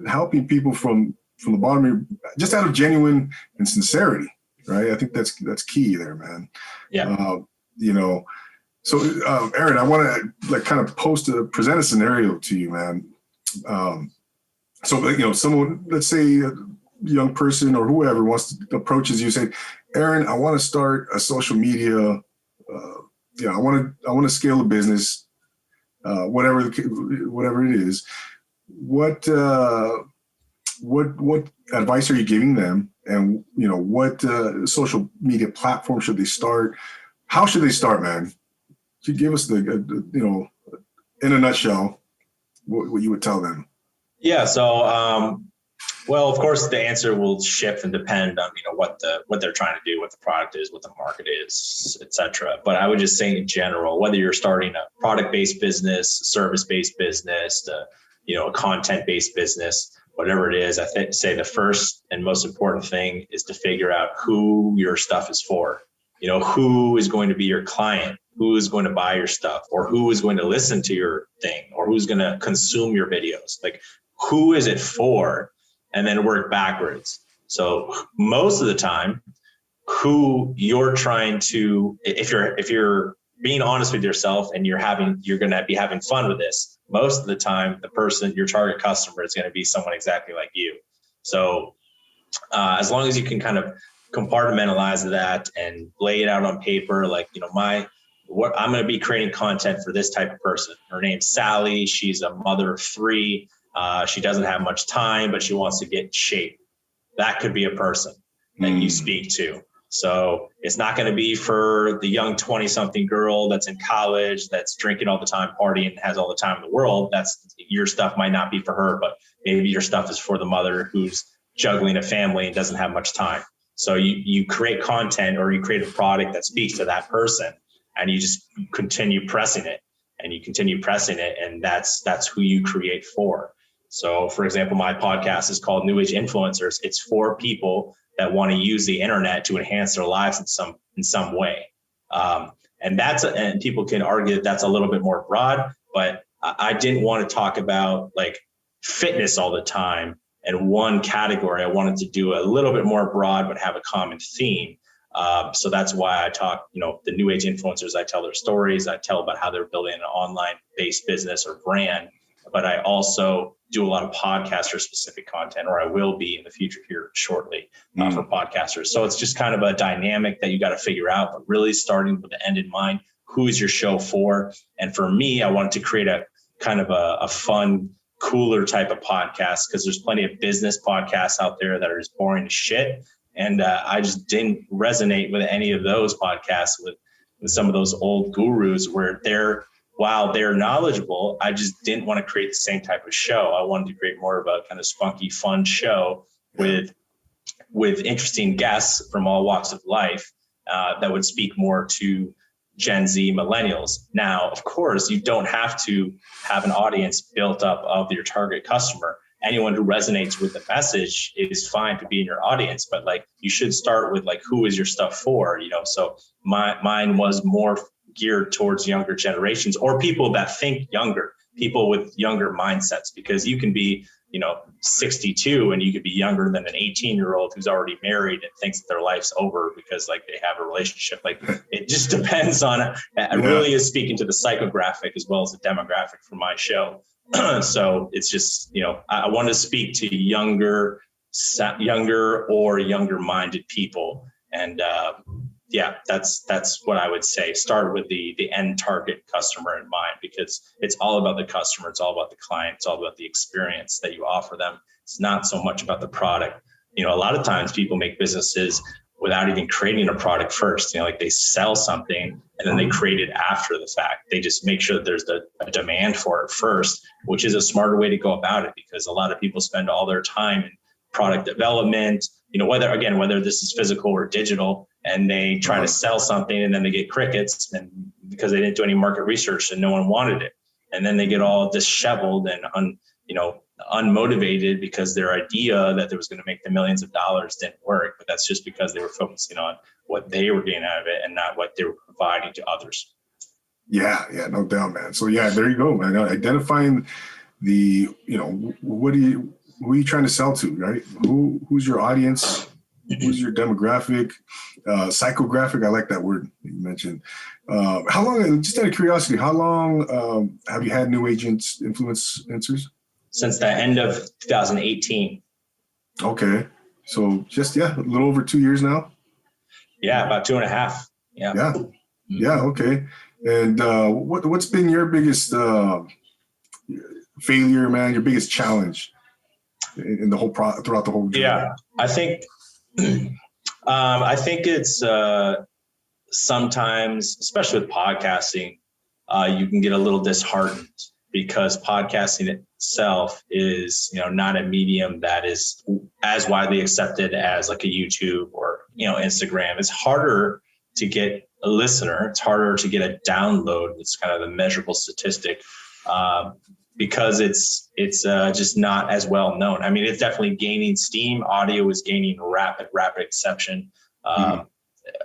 helping people from the bottom, just out of genuine and sincerity, right? I think that's key there, man. Yeah. So Aaron, I want to kind of present a scenario to you, man. So someone, let's say a young person or whoever approaches you, say, Aaron, I want to start a social media. I want to scale a business, whatever it is. What advice are you giving them? And what social media platform should they start? How should they start, man? Could you give us in a nutshell, what you would tell them? Yeah. So, well, of course, the answer will shift and depend on what they're trying to do, what the product is, what the market is, etc. But I would just say in general, whether you're starting a product-based business, service-based business, a content-based business, whatever it is, I say the first and most important thing is to figure out who your stuff is for. Who is going to be your client, who is going to buy your stuff, or who is going to listen to your thing, or who's going to consume your videos. Like, who is it for? And then work backwards. So most of the time, who you're trying to, if you're being honest with yourself and you're going to be having fun with this, most of the time, the person, your target customer, is going to be someone exactly like you. So as long as you can kind of compartmentalize that and lay it out on paper, like, what I'm going to be creating content for this type of person. Her name's Sally. She's a mother of 3. She doesn't have much time, but she wants to get in shape. That could be a person that you speak to. So it's not going to be for the young 20-something girl that's in college, that's drinking all the time, partying, and has all the time in the world. Your stuff might not be for her, but maybe your stuff is for the mother who's juggling a family and doesn't have much time. So you create content, or you create a product that speaks to that person, and you just continue pressing it, and that's who you create for. So, for example, my podcast is called New Age Influencers. It's for people that want to use the internet to enhance their lives in some way. And people can argue that that's a little bit more broad, but I didn't want to talk about like fitness all the time in one category. I wanted to do a little bit more broad, but have a common theme. So that's why I talk, the New Age influencers, I tell their stories. I tell about how they're building an online-based business or brand, but I also do a lot of podcaster-specific content, or I will be in the future here shortly for podcasters. So it's just kind of a dynamic that you got to figure out, but really starting with the end in mind. Who is your show for? And for me, I wanted to create a kind of a fun, cooler type of podcast, because there's plenty of business podcasts out there that are just boring as shit. And I just didn't resonate with any of those podcasts with some of those old gurus where while they're knowledgeable, I just didn't want to create the same type of show. I wanted to create more of a kind of spunky, fun show with interesting guests from all walks of life that would speak more to Gen Z millennials. Now, of course, you don't have to have an audience built up of your target customer. Anyone who resonates with the message is fine to be in your audience, but like, you should start with like, who is your stuff for? So mine was more geared towards younger generations, or people that think younger, people with younger mindsets, because you can be 62, and you could be younger than an 18-year-old who's already married and thinks that their life's over because like they have a relationship. Like it just depends on it. It really is speaking to the psychographic as well as the demographic for my show. So it's just, I want to speak to younger or younger minded people. And that's what I would say. Start with the end target customer in mind, because it's all about the customer. It's all about the client. It's all about the experience that you offer them. It's not so much about the product. A lot of times people make businesses without even creating a product first. Like they sell something and then they create it after the fact. They just make sure that there's a demand for it first, which is a smarter way to go about it, because a lot of people spend all their time in product development, whether this is physical or digital, and they try to sell something and then they get crickets, and because they didn't do any market research and no one wanted it. And then they get all disheveled and unmotivated because their idea that there was going to make them millions of dollars didn't work. But that's just because they were focusing on what they were getting out of it and not what they were providing to others. Yeah, no doubt, man. So there you go, man. Identifying the, who are you trying to sell to, right? Who's your audience? Who's your demographic? Psychographic, I like that word that you mentioned. How long, just out of curiosity, how long have you had New Age influencers? Since the end of 2018. Okay. So just, a little over 2 years now? Yeah, about 2.5. Yeah. Yeah. Okay. And what's been your biggest failure, man, your biggest challenge in the whole throughout the whole journey? Yeah, I think it's sometimes, especially with podcasting, you can get a little disheartened because podcasting itself is, not a medium that is as widely accepted as like a YouTube or, Instagram. It's harder to get a listener. It's harder to get a download. It's kind of the measurable statistic because it's just not as well known. I mean, it's definitely gaining steam. Audio is gaining rapid acceptance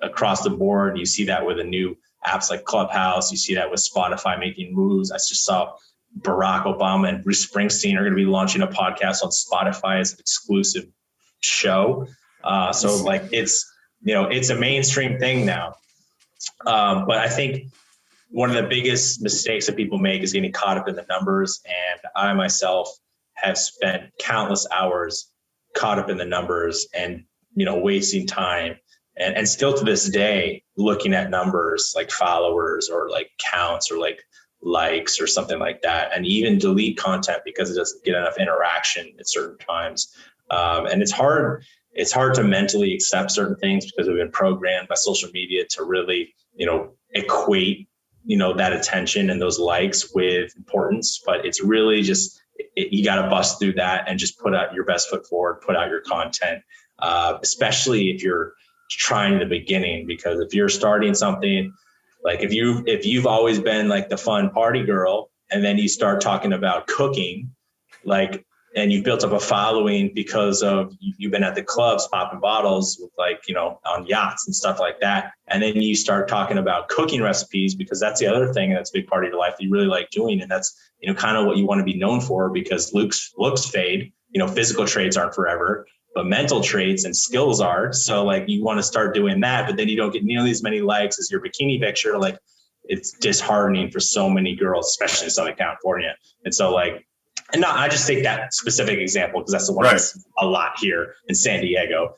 across the board. You see that with the new apps like Clubhouse. You see that with Spotify making moves. I just saw Barack Obama and Bruce Springsteen are going to be launching a podcast on Spotify as an exclusive show. So like it's a mainstream thing now. But I think one of the biggest mistakes that people make is getting caught up in the numbers. And I myself have spent countless hours caught up in the numbers and, wasting time. And still to this day, looking at numbers like followers or like counts or like likes or something like that, and even delete content because it doesn't get enough interaction at certain times. And it's hard to mentally accept certain things because we've been programmed by social media to really, equate, that attention and those likes with importance. But it's really just, you got to bust through that and just put out your best foot forward, put out your content, especially if you're trying in the beginning, because if you're starting something, like if you've always been like the fun party girl and then you start talking about cooking, like, and you've built up a following because of you've been at the clubs popping bottles with like, on yachts and stuff like that. And then you start talking about cooking recipes because that's the other thing that's a big part of your life that you really like doing. And that's, kind of what you want to be known for, because looks fade, physical traits aren't forever, but mental traits and skills are. So like you want to start doing that, but then you don't get nearly as many likes as your bikini picture. Like it's disheartening for so many girls, especially in Southern California. And so like, I just take that specific example because that's the one that's a lot here in San Diego.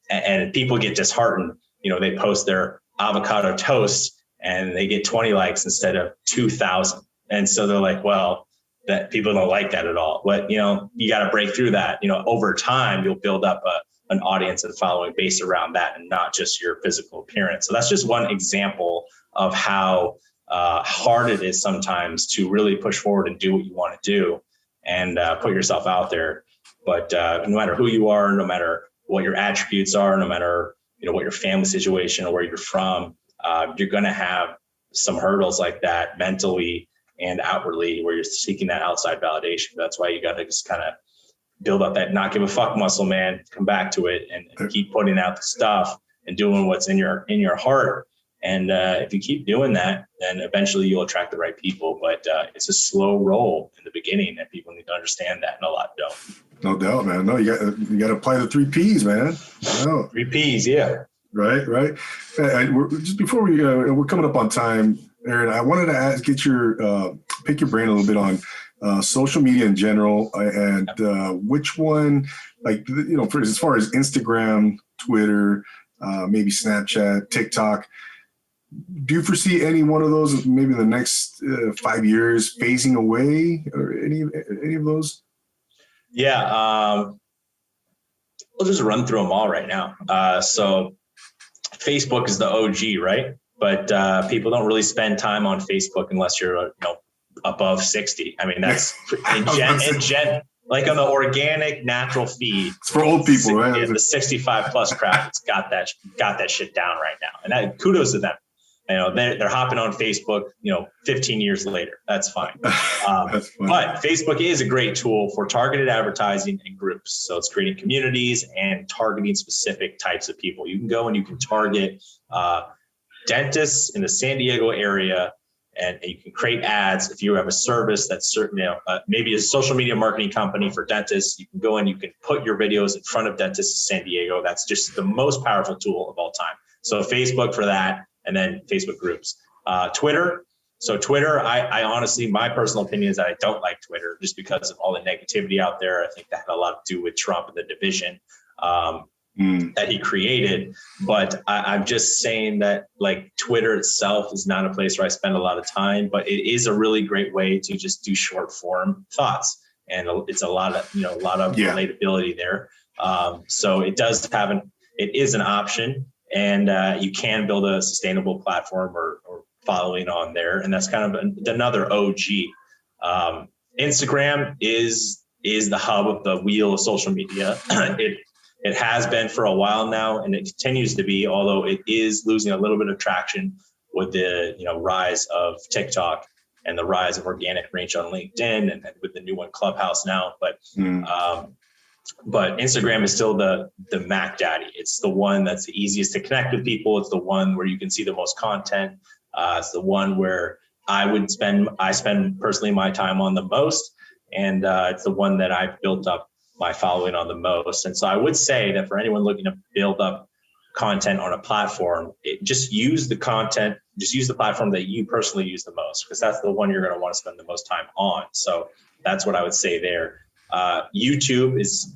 And people get disheartened. They post their avocado toast and they get 20 likes instead of 2,000. And so they're like, well, that people don't like that at all. But, you got to break through that. Over time, you'll build up an audience and following base around that and not just your physical appearance. So that's just one example of how hard it is sometimes to really push forward and do what you want to do and put yourself out there. But no matter who you are, no matter what your attributes are, no matter what your family situation or where you're from, you're going to have some hurdles like that mentally and outwardly where you're seeking that outside validation. That's why you got to just kind of build up that not give a fuck muscle, man. Come back to it and keep putting out the stuff and doing what's in your heart. And if you keep doing that, then eventually you'll attract the right people. But it's a slow roll in the beginning, and people need to understand that, and a lot don't. No doubt, man. No, you got to apply the 3 Ps, man. No. 3 Ps, yeah. Right. And just before we're coming up on time, Aaron, I wanted to pick your brain a little bit on social media in general, and which one, like, as far as Instagram, Twitter, maybe Snapchat, TikTok. Do you foresee any one of those maybe in the next 5 years phasing away, or any of those? Yeah, we'll just run through them all right now. So Facebook is the OG, right? But people don't really spend time on Facebook unless you're above 60. I mean, that's like on the organic, natural feed. It's for old people, right? Yeah, the 65 plus crowd that's got that shit down right now, and kudos to them. They're hopping on Facebook, 15 years later. That's fine. That's fine. But Facebook is a great tool for targeted advertising and groups. So it's creating communities and targeting specific types of people. You can go and you can target dentists in the San Diego area, and you can create ads. If you have a service that's certain, maybe a social media marketing company for dentists, you can go and you can put your videos in front of dentists in San Diego. That's just the most powerful tool of all time. So Facebook for that. And then Facebook groups, Twitter. So Twitter, I honestly, my personal opinion is that I don't like Twitter just because of all the negativity out there. I think that had a lot to do with Trump and the division that he created. But I'm just saying that, like, Twitter itself is not a place where I spend a lot of time, but it is a really great way to just do short form thoughts. And it's a lot of relatability there. So it is an option. And you can build a sustainable platform or following on there. And that's kind of another OG. Instagram is the hub of the wheel of social media. It has been for a while now, and it continues to be, although it is losing a little bit of traction with the rise of TikTok and the rise of organic reach on LinkedIn, and with the new one, Clubhouse now. But Instagram is still the Mac Daddy. It's the one that's the easiest to connect with people. It's the one where you can see the most content. It's the one where I spend personally my time on the most. And it's the one that I've built up my following on the most. And so I would say that for anyone looking to build up content on a platform, just use the platform that you personally use the most, because that's the one you're going to want to spend the most time on. So that's what I would say there. YouTube is,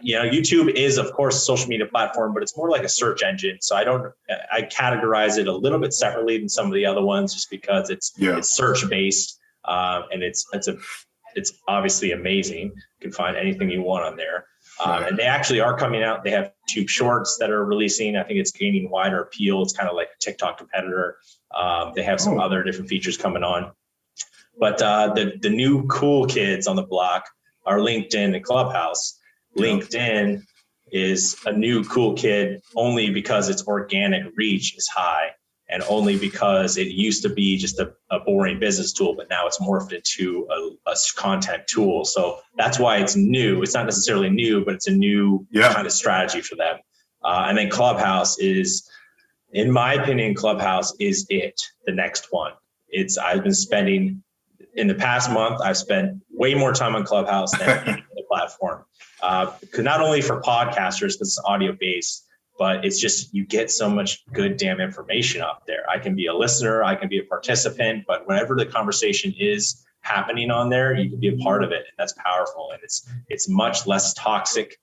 YouTube is, of course, a social media platform, but it's more like a search engine. So I categorize it a little bit separately than some of the other ones, just because it's search based, and it's obviously amazing. You can find anything you want on there. And they actually are coming out. They have YouTube Shorts that are releasing. I think it's gaining wider appeal. It's kind of like a TikTok competitor. They have some other different features coming on. But the new cool kids on the block are LinkedIn and Clubhouse. LinkedIn is a new cool kid only because its organic reach is high, and only because it used to be just a boring business tool, but now it's morphed into a content tool. So that's why it's new. It's not necessarily new, but it's a new kind of strategy for them. And then Clubhouse is, in my opinion, Clubhouse is the next one. I've been spending, in the past month, I've spent way more time on Clubhouse than any other platform. Not only for podcasters, because it's audio based, but it's just, you get so much good damn information up there. I can be a listener, I can be a participant, but whenever the conversation is happening on there, you can be a part of it, and that's powerful. And it's much less toxic.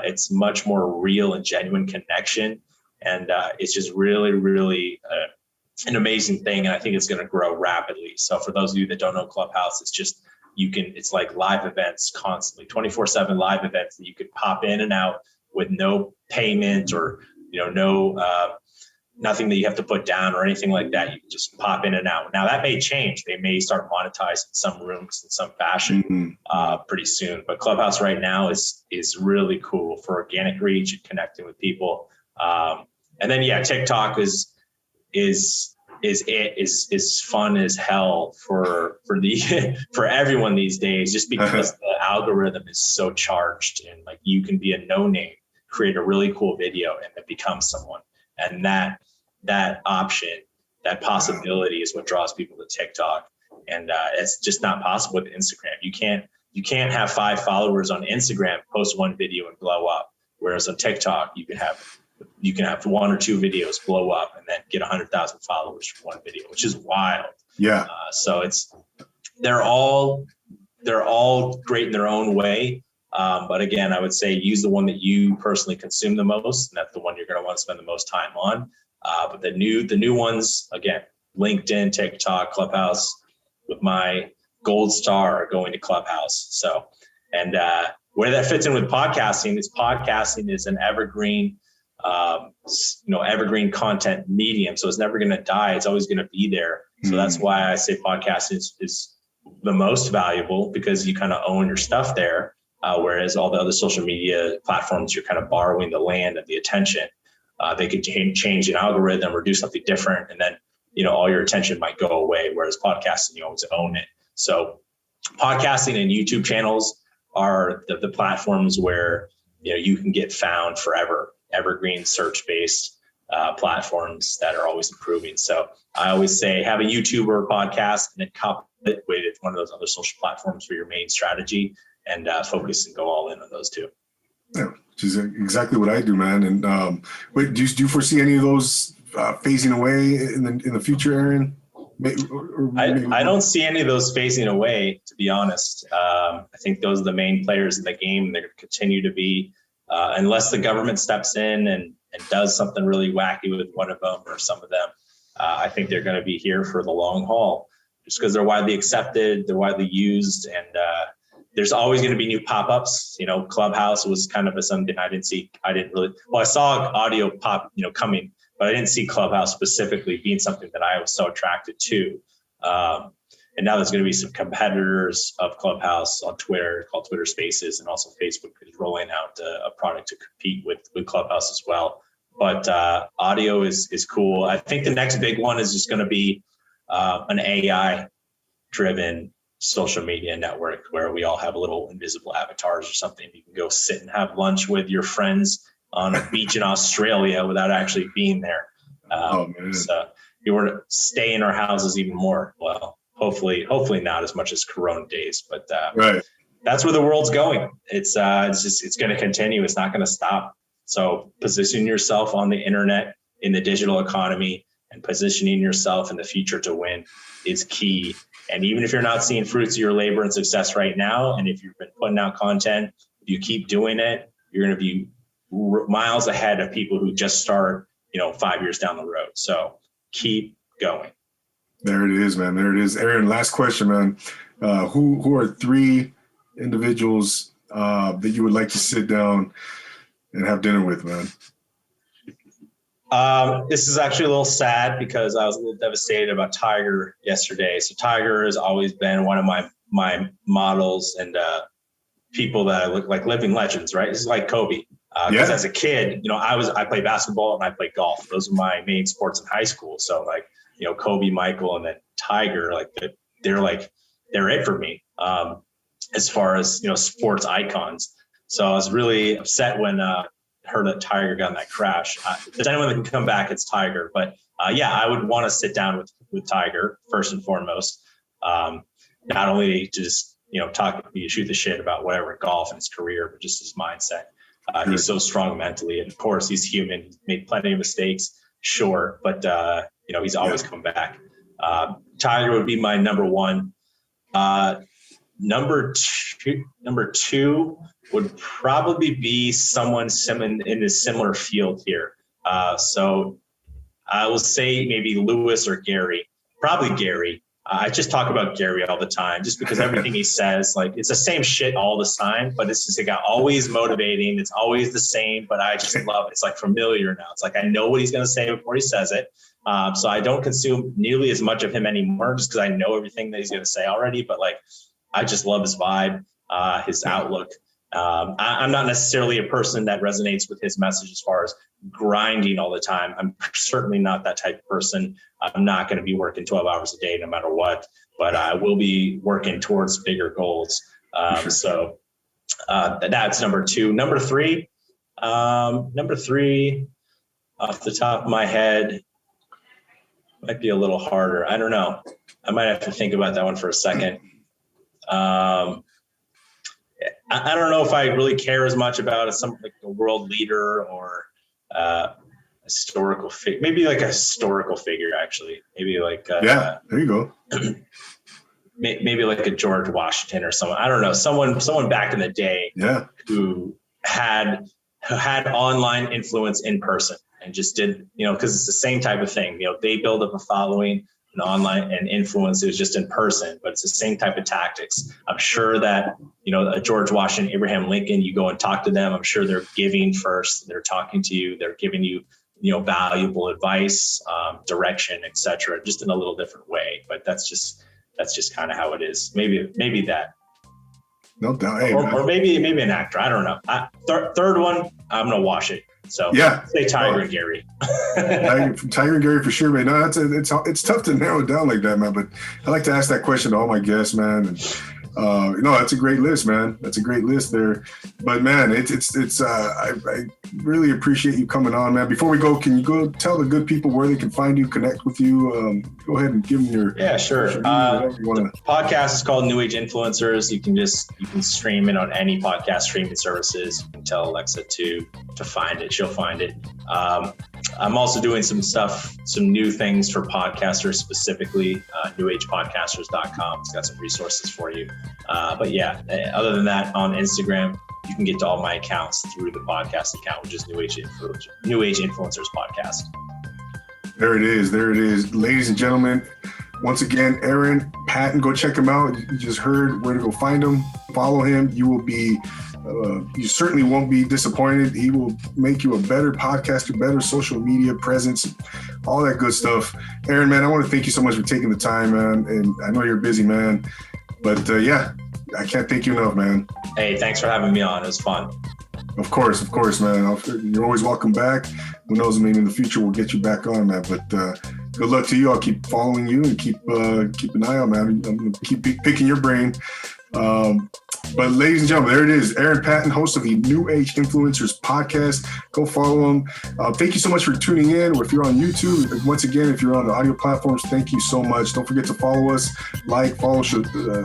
It's much more real and genuine connection, and it's just really, really an amazing thing. And I think it's going to grow rapidly. So for those of you that don't know Clubhouse, it's just, it's like live events constantly, 24/7 live events that you could pop in and out with no payment or, nothing that you have to put down or anything like that. You can just pop in and out. Now that may change. They may start monetizing some rooms in some fashion pretty soon. But Clubhouse right now is really cool for organic reach and connecting with people. And then TikTok is fun as hell for everyone these days, just because the algorithm is so charged, and like, you can be a no name, create a really cool video, and it becomes someone. And that option, that possibility is what draws people to TikTok. And it's just not possible with Instagram. You can't have 5 followers on Instagram, post one video and blow up. Whereas on TikTok, you can have 1 or 2 videos blow up and then get 100,000 followers from one video, which is wild. Yeah. So they're all great in their own way. But again, I would say use the one that you personally consume the most, and that's the one you're going to want to spend the most time on. But the new ones, again, LinkedIn, TikTok, Clubhouse, with my gold star going to Clubhouse. So, and where that fits in with podcasting is an evergreen, evergreen content medium. So it's never going to die. It's always going to be there. So that's why I say podcasting is the most valuable, because you kind of own your stuff there. Whereas all the other social media platforms, you're kind of borrowing the land and the attention. They could change an algorithm or do something different, and then all your attention might go away. Whereas podcasting, you always own it. So podcasting and YouTube channels are the platforms where you can get found forever. Evergreen search-based platforms that are always improving. So I always say have a YouTube or a podcast, and then couple it with one of those other social platforms for your main strategy, and focus and go all in on those two. Yeah, which is exactly what I do, man. And wait, do you foresee any of those phasing away in the future, Aaron? I don't see any of those phasing away, to be honest. I think those are the main players in the game. They're going to continue to be, unless the government steps in and does something really wacky with one of them or some of them. I think they're going to be here for the long haul, just because they're widely accepted, they're widely used, and there's always going to be new pop-ups. Clubhouse was kind of something I didn't see. I saw audio pop, coming, but I didn't see Clubhouse specifically being something that I was so attracted to. And now there's going to be some competitors of Clubhouse on Twitter called Twitter Spaces, and also Facebook is rolling out a product to compete with Clubhouse as well. But audio is cool. I think the next big one is just going to be an AI-driven social media network where we all have a little invisible avatars or something. You can go sit and have lunch with your friends on a beach in Australia without actually being there. So you want to stay in our houses even more. Well, hopefully not as much as Corona days, but right. That's where the world's going. It's going to continue. It's not going to stop. So position yourself on the internet, in the digital economy, and positioning yourself in the future to win is key. And even if you're not seeing fruits of your labor and success right now, and if you've been putting out content, if you keep doing it, you're going to be miles ahead of people who just start, 5 years down the road. So keep going. There it is, man. There it is. Aaron, last question, man. Who are 3 individuals that you would like to sit down and have dinner with, man? This is actually a little sad because I was a little devastated about Tiger yesterday. So Tiger has always been one of my models and people that I look like living legends, right? This is like Kobe. Because as a kid, I played basketball and I played golf. Those were my main sports in high school. So Kobe, Michael, and then Tiger, they're it for me as far as, sports icons. So I was really upset when heard that Tiger got in that crash. If there's anyone that can come back, it's Tiger. But I would want to sit down with Tiger first and foremost. Not only to just shoot the shit about whatever golf and his career, but just his mindset. He's so strong mentally, and of course he's human. He's made plenty of mistakes, sure, but he's always come back. Tiger would be my number 1. Number two would probably be someone in a similar field here. So I will say maybe Lewis or Gary, probably Gary. I just talk about Gary all the time, just because everything he says, it's the same shit all the time, but it's just always motivating. It's always the same, but I just love it. It's familiar now. It's I know what he's going to say before he says it. So I don't consume nearly as much of him anymore, just because I know everything that he's going to say already. But I just love his vibe, his outlook. I'm not necessarily a person that resonates with his message as far as grinding all the time. I'm certainly not that type of person. I'm not going to be working 12 hours a day no matter what, but I will be working towards bigger goals. So that's number 2. Number 3, off the top of my head, might be a little harder. I don't know. I might have to think about that one for a second. I don't know if I really care as much about something like a world leader or historical figure. Maybe like a historical figure, actually. Maybe like there you go. Maybe like a George Washington or someone. I don't know. Someone back in the day. Yeah. Who had online influence in person and just did, because it's the same type of thing. They build up a following and online and influence is just in person, but it's the same type of tactics. I'm sure that, a George Washington, Abraham Lincoln, you go and talk to them. I'm sure they're giving first. They're talking to you. They're giving you, valuable advice, direction, etc., just in a little different way. But that's just kind of how it is. Maybe that. No doubt. Hey, or maybe an actor. I don't know. Third one, I'm gonna wash it. So say Tiger and Gary. Tiger and Gary for sure, man. No, it's tough to narrow it down like that, man. But I like to ask that question to all my guests, man. And that's a great list, man. That's a great list there. But man, I really appreciate you coming on, man. Before we go, can you go tell the good people where they can find you, connect with you? Go ahead and give them your sure. The podcast is called New Age Influencers. You can stream it on any podcast streaming services. You can tell Alexa to find it. She'll find it. I'm also doing some new things for podcasters, specifically newagepodcasters.com. It's got some resources for you. But yeah, other than that, on Instagram, you can get to all my accounts through the podcast account, which is New Age Influencers Podcast. There it is. Ladies and gentlemen, once again, Aaron Patton, go check him out. You just heard where to go find him. Follow him. You will be, you certainly won't be disappointed. He will make you a better podcaster, better social media presence, all that good stuff. Aaron, man, I want to thank you so much for taking the time, man. And I know you're a busy man, but I can't thank you enough, man. Hey, thanks for having me on. It was fun. Of course, man. You're always welcome back. Who knows? Maybe in the future we'll get you back on, man. But good luck to you. I'll keep following you and keep an eye on, man. I'm gonna keep picking your brain. But ladies and gentlemen, there it is. Aaron Patton, host of the New Age Influencers Podcast. Go follow him. Thank you so much for tuning in. Or if you're on YouTube, once again, if you're on the audio platforms, thank you so much. Don't forget to follow us, follow,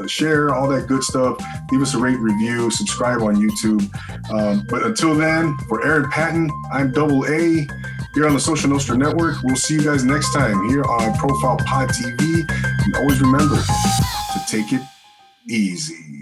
share, all that good stuff. Leave us a rate, review, subscribe on YouTube. But until then, for Aaron Patton, I'm Double A here on the Social Nostra Network. We'll see you guys next time here on Profile Pod TV. And always remember to take it easy.